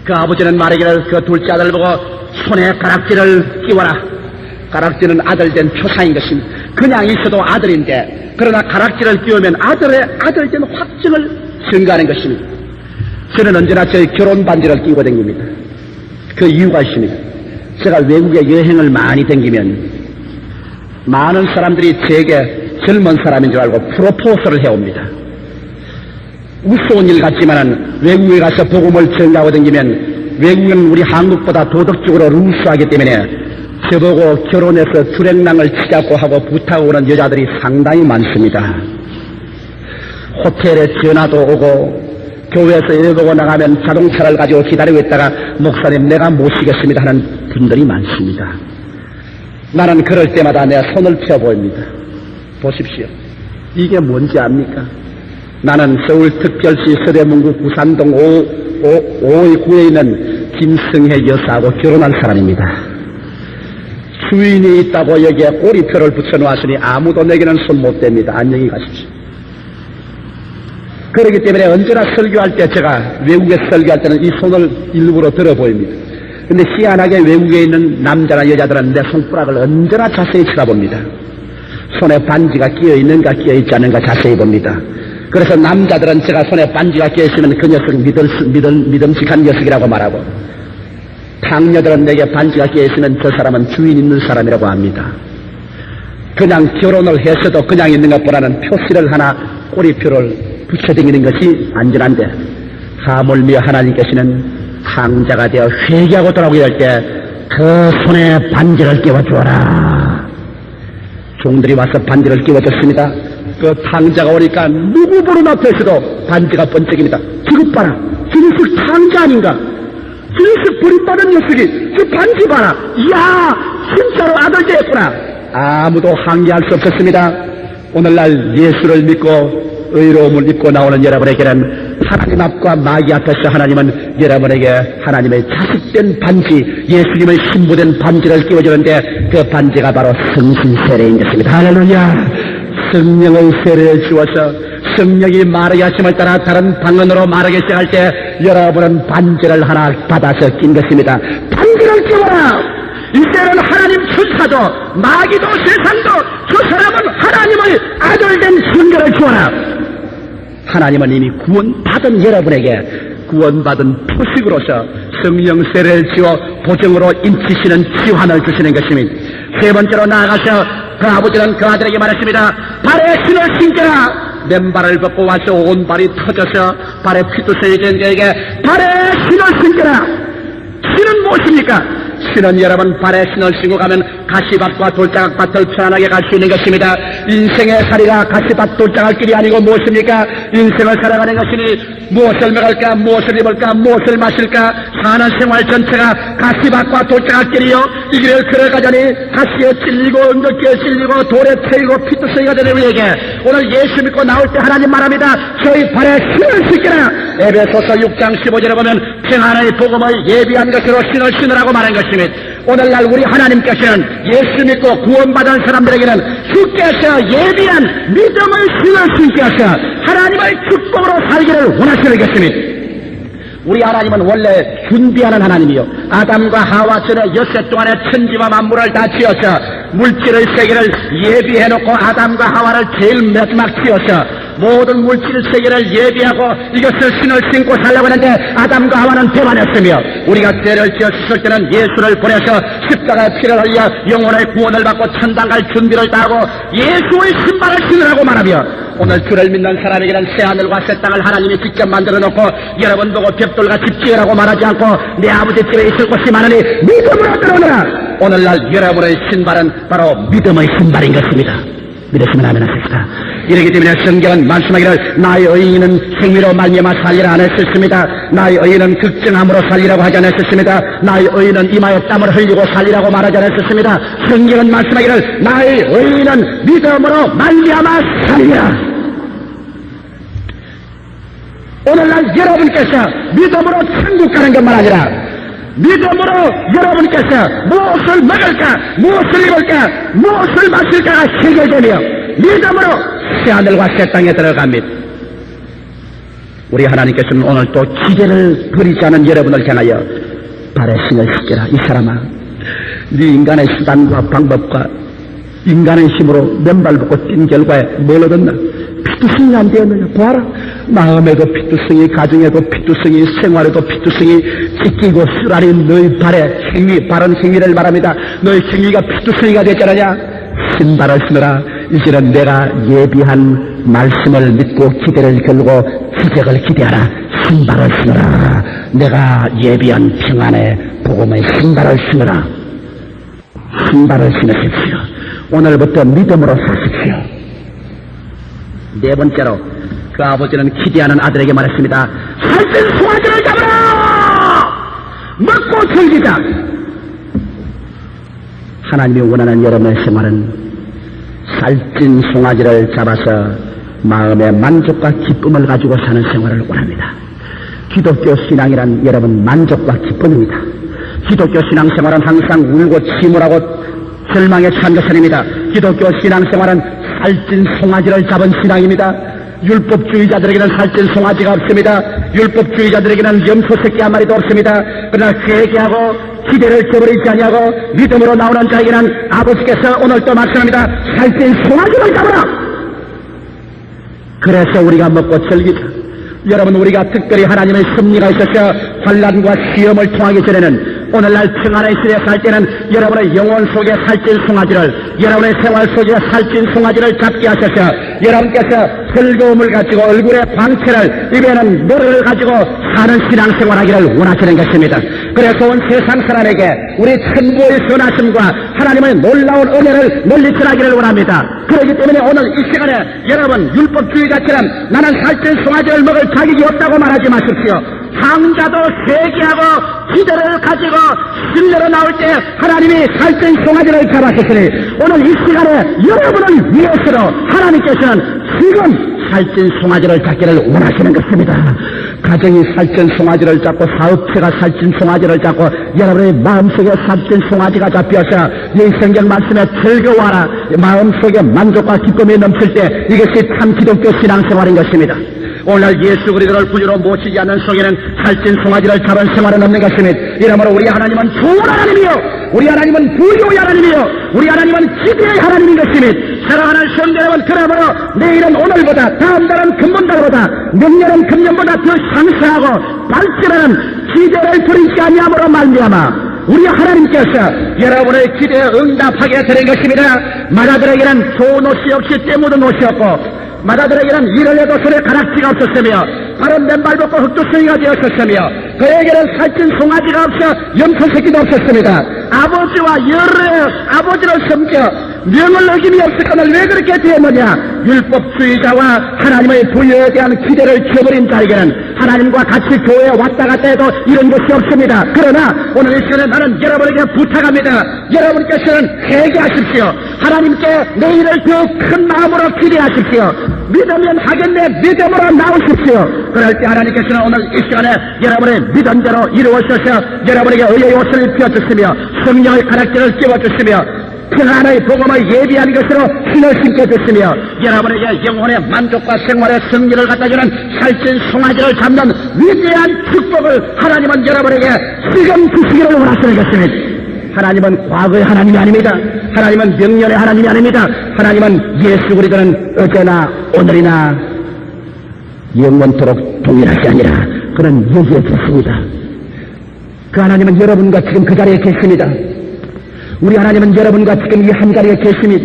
그 아버지는 말하기를 그 둘째 아들 보고 손에 가락지를 끼워라. 가락지는 아들 된 표상인 것입니다. 그냥 있어도 아들인데 그러나 가락지를 끼우면 아들 된 확증을 증가하는 것입니다. 저는 언제나 저희 결혼 반지를 끼고 다닙니다. 그 이유가 있습니다. 제가 외국에 여행을 많이 다니면 많은 사람들이 제게 젊은 사람인 줄 알고 프로포즈를 해옵니다. 무서운 일 같지만은 외국에 가서 복음을 전하고 다니면 외국은 우리 한국보다 도덕적으로 루스하기 때문에 저보고 결혼해서 주랭랑을 치자고 하고 부탁하고 오는 여자들이 상당히 많습니다. 호텔에 전화도 오고 교회에서 일 보고 나가면 자동차를 가지고 기다리고 있다가 목사님 내가 모시겠습니다 하는 분들이 많습니다. 나는 그럴 때마다 내 손을 펴 보입니다. 보십시오. 이게 뭔지 압니까? 나는 서울특별시 서대문구 구산동 5구에 있는 김성혜 여사하고 결혼한 사람입니다. 주인이 있다고 여기에 꼬리표를 붙여놓았으니 아무도 내게는 손 못 댑니다. 안녕히 가십시오. 그렇기 때문에 언제나 설교할 때 제가 외국에 설교할 때는 이 손을 일부러 들어 보입니다. 근데 희한하게 외국에 있는 남자나 여자들은 내 손가락을 언제나 자세히 쳐다봅니다. 손에 반지가 끼어 있는가 끼어 있지 않은가 자세히 봅니다. 그래서 남자들은 제가 손에 반지가 끼어 있으면 그 녀석 믿음직한 녀석이라고 말하고, 탕녀들은 내게 반지가 끼어 있으면 저 사람은 주인 있는 사람이라고 합니다. 그냥 결혼을 했어도 그냥 있는 것보다는 표시를 하나 꼬리표를 붙여다니는 것이 안전한데, 하물며 하나님께서는 탕자가 되어 회개하고 돌아오게 될 때 그 손에 반지를 끼워주어라. 종들이 와서 반지를 끼워줬습니다. 그 탕자가 오니까 누구 보는 앞에서도 반지가 번쩍입니다. 저것 봐라, 저 녀석 탕자 아닌가? 저 녀석 버림받은 녀석이 저 반지 봐라. 이야, 진짜로 아들 되었구나. 아무도 항의할 수 없었습니다. 오늘날 예수를 믿고 의로움을 입고 나오는 여러분에게는 하나님 앞과 마귀 앞에서 하나님은 여러분에게 하나님의 자식된 반지, 예수님의 신부된 반지를 끼워주는데 그 반지가 바로 성신세례인 것입니다. 할렐루야. 성령의 세례를 주어서 성령이 말하게 하심을 따라 다른 방언으로 말하기 시작할 때 여러분은 반지를 하나 받아서 낀 것입니다. 반지를 끼워라. 이제는 하나님 천사도 마귀도 세상도 저 사람은 하나님의 아들된 성령을 주어라. 하나님은 이미 구원받은 여러분에게 구원받은 표식으로서 성령 세례를 지어 보증으로 인치시는 지환을 주시는 것입니다. 세 번째로 나아가서 그 아버지는 그 아들에게 말했습니다. 발에 신을 신겨라. 맨발을 벗고 와서 온 발이 터져서 발에 피투성이 된 그에게 발에 신을 신겨라. 신은 무엇입니까? 신은 여러분 발에 신을 신고 가면 가시밭과 돌장학밭을 편안하게 갈 수 있는 것입니다. 인생의 살이가 가시밭 돌장할 길이 아니고 무엇입니까? 인생을 살아가는 것이니 무엇을 먹을까, 무엇을 입을까, 무엇을 마실까, 사는 생활 전체가 가시밭과 돌장할 길이요. 이 길을 걸어가자니 가시에 찔리고 엉겁기에 찔리고 돌에 태이고 피투성이가 되는 우리에게 오늘 예수 믿고 나올 때 하나님 말합니다. 저희 발에 신을 신겨라. 에베소서 6장 15절에 보면 평안의 복음을 예비한 것으로 신을 신으라고 말한 것입니다. 오늘날 우리 하나님께서는 예수 믿고 구원받은 사람들에게는 주께서 예비한 믿음의 신을 신게 하셔 하나님의 축복으로 살기를 원하시는 것입니다. 우리 하나님은 원래 준비하는 하나님이요, 아담과 하와 전에 여섯 동안에 천지와 만물을 다 지어서 물질의 세계를 예비해놓고 아담과 하와를 제일 마지막 지어서 모든 물질 세계를 예비하고 이것을 신을 신고 살려고 하는데 아담과 하와는 배반했으며 우리가 죄를 지어 씻을 때는 예수를 보내서 십자가의 피를 흘려 영혼의 구원을 받고 천당 갈 준비를 다 하고 예수의 신발을 신으라고 말하며 오늘 주를 믿는 사람에게는 새하늘과 새 땅을 하나님이 직접 만들어 놓고 여러분 보고 벽돌과 집 지으라고 말하지 않고 내 아버지 집에 있을 곳이 많으니 믿음으로 들어오너라. 오늘날 여러분의 신발은 바로 믿음의 신발인 것입니다. 믿으시면 아멘 하십시다. 이렇기 때문에 성경은 말씀하기를 나의 의인은 생미로 말미암아 살리라 안 했었습니다. 나의 의인은 극정함으로 살리라고 하지 않았었습니다. 나의 의인은 이마에 땀을 흘리고 살리라고 말하지 않았었습니다. 성경은 말씀하기를 나의 의인은 믿음으로 말미암아 살리라. 오늘날 여러분께서 믿음으로 천국 가는 것만 아니라 믿음으로 여러분께서 무엇을 먹을까, 무엇을 입을까, 무엇을 마실까가 해결되며 믿음으로 새하늘과 새 땅에 들어갑니다. 우리 하나님께서는 오늘 또 기대를 버리지 않은 여러분을 향하여 발에 신을 신겨라. 이 사람아, 네 인간의 수단과 방법과 인간의 힘으로 맨발 벗고 뛴 결과에 뭘 얻었나? 피투성이 안 되었느냐? 보아라. 마음에도 피투성이, 가정에도 피투성이, 생활에도 피투성이 찢기고 쓰라리 너희 발에 행위, 바른 행위를 말합니다. 너희 행위가 피투성이가 됐잖느냐? 신발을 신으라. 이제는 내가 예비한 말씀을 믿고 기대를 걸고 기적을 기대하라. 신발을 신으라. 내가 예비한 평안의 복음의 신발을 신으라. 신발을 신으십시오. 오늘부터 믿음으로 사십시오. 네 번째로 그 아버지는 기대하는 아들에게 말했습니다. 살찐 송아지를 잡아라! 먹고 즐기자! 하나님이 원하는 여러분의 생활은 살찐 송아지를 잡아서 마음의 만족과 기쁨을 가지고 사는 생활을 원합니다. 기독교 신앙이란 여러분 만족과 기쁨입니다. 기독교 신앙생활은 항상 울고 침울하고 절망에 찬 것이 아닙니다. 기독교 신앙생활은 살찐 송아지를 잡은 신앙입니다. 율법주의자들에게는 살찐 송아지가 없습니다. 율법주의자들에게는 염소 새끼 한 마리도 없습니다. 그러나 회개하고 기대를 저버리지 아니하고 믿음으로 나오는 자에게는 아버지께서 오늘 또 말씀합니다. 살찐 송아지를 잡아라! 그래서 우리가 먹고 즐기자. 여러분, 우리가 특별히 하나님의 섭리가 있어서 환난과 시험을 통하기 전에는 오늘날 평안의 시대에 살 때는 여러분의 영혼 속에 살찐 송아지를, 여러분의 생활 속에 살찐 송아지를 잡게 하셔서 여러분께서 즐거움을 가지고 얼굴에 광채를, 입에는 노래를 가지고 사는 신앙생활하기를 원하시는 것입니다. 그래서 온 세상 사람에게 우리 천부의 선하심과 하나님의 놀라운 은혜를 널리 전하기를 원합니다. 그렇기 때문에 오늘 이 시간에 여러분 율법주의자처럼 나는 살찐 송아지를 먹을 자격이 없다고 말하지 마십시오. 장자도 회개하고 기대를 가지고 신뢰로 나올 때 하나님이 살찐 송아지를 잡아주시니 오늘 이 시간에 여러분을 위해서로 하나님께서는 지금 살찐 송아지를 잡기를 원하시는 것입니다. 가정이 살찐 송아지를 잡고 사업체가 살찐 송아지를 잡고 여러분의 마음속에 살찐 송아지가 잡혀서 이 성경 말씀에 즐거워하라. 마음속에 만족과 기쁨이 넘칠 때 이것이 참 기독교 신앙생활인 것입니다. 오늘날 예수 그리스도를 구주로 모시지 않는 속에는 살찐 송아지를 잡은 생활은 없는 것입니다. 이러므로 우리 하나님은 좋은 하나님이요, 우리 하나님은 부유의 하나님이요, 우리 하나님은 기대의 하나님인 것입니다. 사랑하는 성도 여러분, 그러므로 내일은 오늘보다, 다음 달은 금번달보다, 명년은 금년보다 더 상승하고 발전하는 기대를 버리지 아니함으로 말미암아 우리 하나님께서 여러분의 기대에 응답하게 되는 것입니다. 마다들에게는 좋은 옷이 없이 때 묻은 옷이 없고 마다들에게는 일을 해도 손에 가락지가 없었으며 바른 맨발 벗고 흙두성이가 되었었으며 그에게는 살찐 송아지가 없어 염소 새끼도 없었습니다. 아버지와 여러 아버지를 섬겨 명을 어김이 없었거늘 왜 그렇게 되었느냐? 율법주의자와 하나님의 부여에 대한 기대를 저버린 자에게는 하나님과 같이 교회에 왔다 갔다 해도 이런 것이 없습니다. 그러나 오늘 이 시간에 나는 여러분에게 부탁합니다. 여러분께서는 회개하십시오. 하나님께 내일을 더 큰 마음으로 기대하십시오. 믿으면 하겠네. 믿음으로 나오십시오. 그럴 때 하나님께서는 오늘 이 시간에 여러분의 믿음대로 이루어져서 여러분에게 의의 옷을 입혀주시며 성령의 가락지를 끼워주시며 평안의 복음을 예비한 것으로 신을 심겨주시며 여러분에게 영혼의 만족과 생활의 승리를 갖다주는 살찐 송아지를 잡는 위대한 축복을 하나님은 여러분에게 지금 주시기를 원하시는 것입니다. 하나님은 과거의 하나님이 아닙니다. 하나님은 명년의 하나님이 아닙니다. 하나님은 예수 그리스도는 어제나 오늘이나 영원토록 동일하지 아니라 그는 여기에 계십니다. 그 하나님은 여러분과 지금 그 자리에 계십니다. 우리 하나님은 여러분과 지금 이 한자리에 계십니다.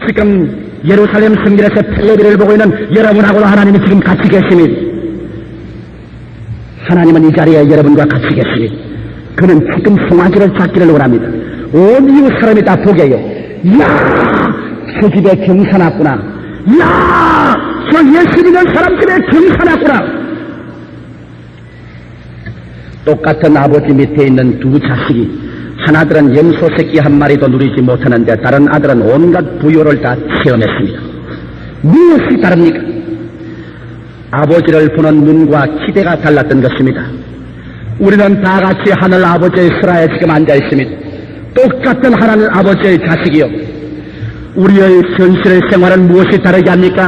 지금 예루살렘 성전에서 텔레비를 보고 있는 여러분하고도 하나님이 지금 같이 계십니다. 하나님은 이 자리에 여러분과 같이 계십니다. 그는 지금 송아지를 잡기를 원합니다. 온 이웃 사람이 다 보게요. 이야, 저 집에 경사 났구나. 이야, 저 예수 믿는 사람 집에 경사 났구나. 똑같은 아버지 밑에 있는 두 자식이 하나들은 염소 새끼 한 마리도 누리지 못하는데 다른 아들은 온갖 부요를 다 체험했습니다. 무엇이 다릅니까? 아버지를 보는 눈과 기대가 달랐던 것입니다. 우리는 다 같이 하늘 아버지의 설화에 지금 앉아 있습니다. 똑같은 하나님 아버지의 자식이요. 우리의 현실의 생활은 무엇이 다르게 합니까?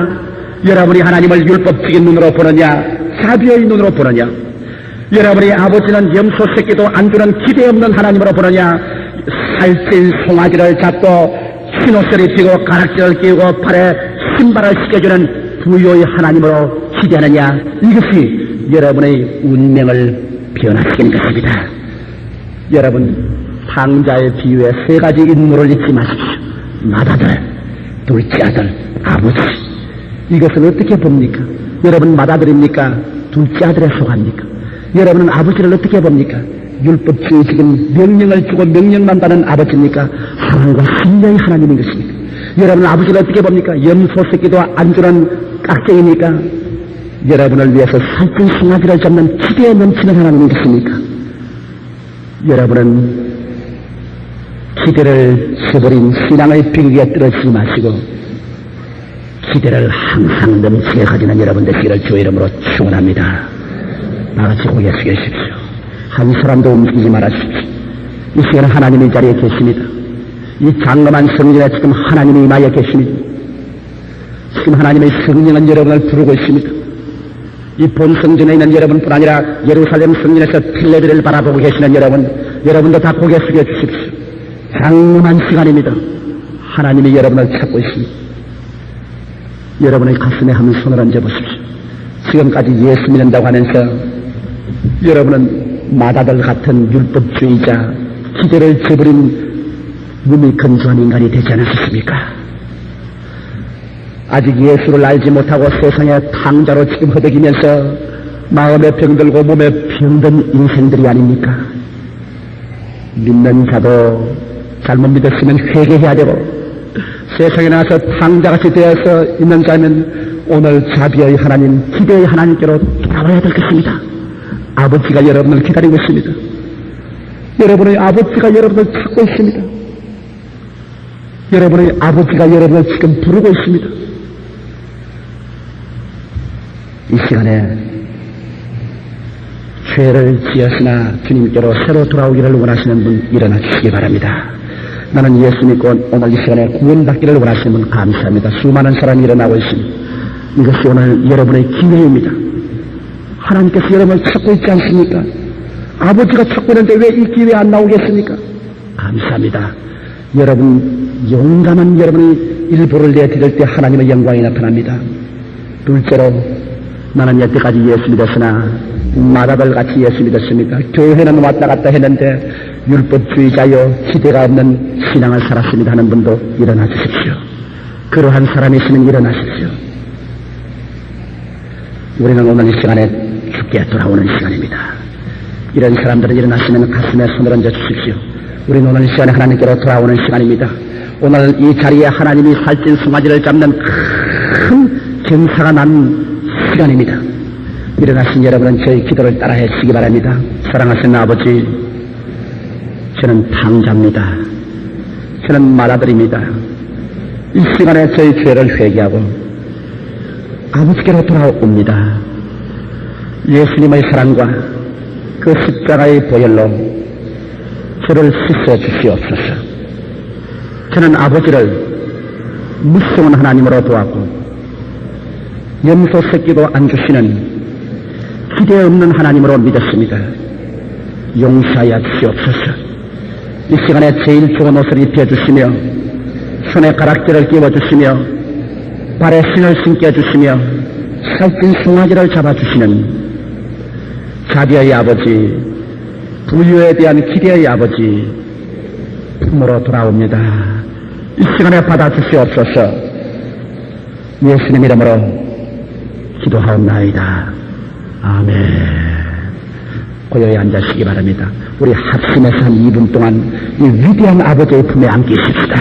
여러분이 하나님을 율법적인 눈으로 보느냐, 자비의 눈으로 보느냐? 여러분의 아버지는 염소 새끼도 안 주는 기대 없는 하나님으로 보느냐? 살찐 송아지를 잡고 흰옷을 입히고 가락지를 끼우고 팔에 신발을 씻겨주는 부요의 하나님으로 기대하느냐? 이것이 여러분의 운명을 변화시키는 것입니다. 여러분, 탕자의 비유에 세 가지 인물을 잊지 마십시오. 맏아들, 둘째 아들, 아버지. 이것을 어떻게 봅니까? 여러분 맏아들입니까? 둘째 아들에 속합니까? 여러분은 아버지를 어떻게 봅니까? 율법주의 지금 명령을 주고 명령만 받는 아버지입니까? 사랑과 신령의 하나님인 것입니까? 여러분 아버지를 어떻게 봅니까? 염소 새끼도 안 주는 깍쟁이니까? 여러분을 위해서 살찐 송아지를 잡는 기대에 넘치는 하나님인 것입니까? 여러분은 기대를 저버린 신앙의 비극에 떨어지지 마시고 기대를 항상 넘치게 가지는 여러분 되시기를 주의 이름으로 축원합니다. 다같이 고개 숙이십시오. 한 사람도 움직이지 말아주십시오. 이 시간에 하나님의 자리에 계십니다. 이 장엄한 성전에 지금 하나님이 임하여 계십니다. 지금 하나님의 성령은 여러분을 부르고 있습니다. 이 본성전에 있는 여러분뿐 아니라 예루살렘 성전에서 텔레비를 바라보고 계시는 여러분도 다 고개 숙여 주십시오. 장엄한 시간입니다. 하나님이 여러분을 찾고 있습니다. 여러분의 가슴에 한번 손을 얹어 보십시오. 지금까지 예수 믿는다고 하면서 여러분은 맏아들 같은 율법주의자, 기대를 저버린 몸이 건조한 인간이 되지 않으셨습니까? 아직 예수를 알지 못하고 세상의 탕자로 지금 허덕이면서 마음에 병들고 몸에 병든 인생들이 아닙니까? 믿는 자도 잘못 믿었으면 회개해야 되고 세상에 나와서 탕자같이 되어서 있는 자면 오늘 자비의 하나님, 기대의 하나님께로 돌아와야 될 것입니다. 아버지가 여러분을 기다리고 있습니다. 여러분의 아버지가 여러분을 찾고 있습니다. 여러분의 아버지가 여러분을 지금 부르고 있습니다. 이 시간에 죄를 지었으나 주님께로 새로 돌아오기를 원하시는 분 일어나 주시기 바랍니다. 나는 예수 믿고 오늘 이 시간에 구원받기를 원하시는 분 감사합니다. 수많은 사람이 일어나고 있습니다. 이것이 오늘 여러분의 기회입니다. 하나님께서 여러분을 찾고 있지 않습니까? 아버지가 찾고 있는데 왜 이 기회에 안 나오겠습니까? 감사합니다. 여러분, 용감한 여러분의 일부를 내드릴 때 하나님의 영광이 나타납니다. 둘째로, 나는 여태까지 예수 믿었으나 맏아들같이 예수 믿었습니까? 교회는 왔다 갔다 했는데 율법주의자여 기대가 없는 신앙을 살았습니다 하는 분도 일어나 주십시오. 그러한 사람이 있으면 일어나십시오. 우리는 오늘 이 시간에 죽게 돌아오는 시간입니다. 이런 사람들은 일어나시면 가슴에 손을 얹어 주십시오. 우리는 오늘 이 시간에 하나님께로 돌아오는 시간입니다. 오늘 이 자리에 하나님이 살찐 송아지를 잡는 큰 경사가 난 시간입니다. 일어나신 여러분은 저희 기도를 따라해 주시기 바랍니다. 사랑하시는 아버지, 저는 탕자입니다. 저는 맏아들입니다. 이 시간에 저희 죄를 회개하고 아버지께로 돌아옵니다. 예수님의 사랑과 그 십자가의 보혈로 저를 씻어 주시옵소서. 저는 아버지를 무서운 하나님으로 보았고 염소 새끼도 안 주시는 기대 없는 하나님으로 믿었습니다. 용서하여 주시옵소서. 이 시간에 제일 좋은 옷을 입혀주시며 손에 가락지를 끼워주시며 발에 신을 신겨주시며 살찐 송아지를 잡아주시는 자비의 아버지, 부유에 대한 기대의 아버지 품으로 돌아옵니다. 이 시간에 받아주시옵소서. 예수님 이름으로 기도하옵나이다. 아멘. 고요히 앉으시기 바랍니다. 우리 합심해서 한 2분 동안 이 위대한 아버지의 품에 안기십시다.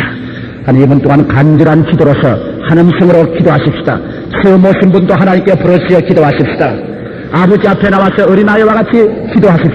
한 2분 동안 간절한 기도로서 한 음성으로 기도하십시다. 처음 오신 분도 하나님께 부르시어 기도하십시다. 아버지 앞에 나와서 어린아이와 같이 기도하십시다.